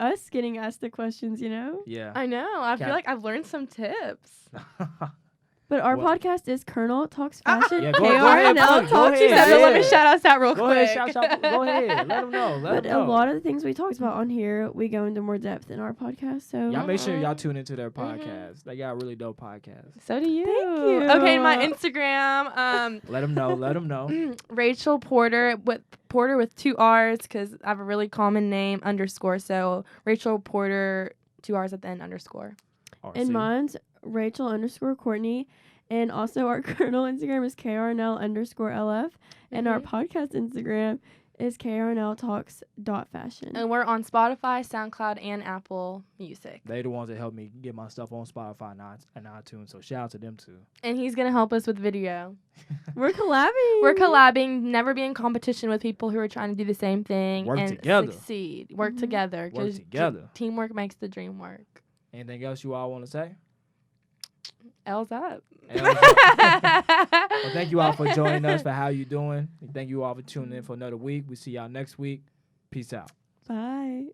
us getting asked the questions, you know?
yeah.
I know. I feel
Cat-
like I've learned some tips.
But our
Well-
podcast is KRNL Talks Fashion.
Yeah, go ahead,
KRNL
go
Talks
ahead.
So let me
Yeah.
shout us out real
Go
quick.
ahead, shout. Go ahead. Let them know. Let
But
them
a
know.
lot of the things we talked about on here, we go into more depth in our podcast. So
Y'all make sure
Mhm.
y'all tune into their podcast. They got a really dope podcast.
So do you.
Thank you.
Okay, my Instagram,
Let them know. Let them know.
Rachel Porter with 2 R's because I have a really common name _ So Rachel Porter, 2 R's at the end _
and
RC.
mine's Rachel _ Courtney. And also our KRNL Instagram is KRNL _LF. And our podcast Instagram is KRNL Talks .Fashion.
And we're on Spotify, SoundCloud, and Apple Music.
They the ones that helped me get my stuff on Spotify and iTunes. So shout out to them too.
And he's going to help us with video.
We're collabing.
We're collabing, never be in competition with people who are trying to do the same thing
Work
and
together.
succeed. Work
Mhm.
together.
Work
'Cause
together.
Teamwork makes the dream work.
Anything else you all want to say?
L's up.
Well, thank you all for joining us for How You Doing. And thank you all for tuning in for another week. We see y'all next week. Peace out.
Bye.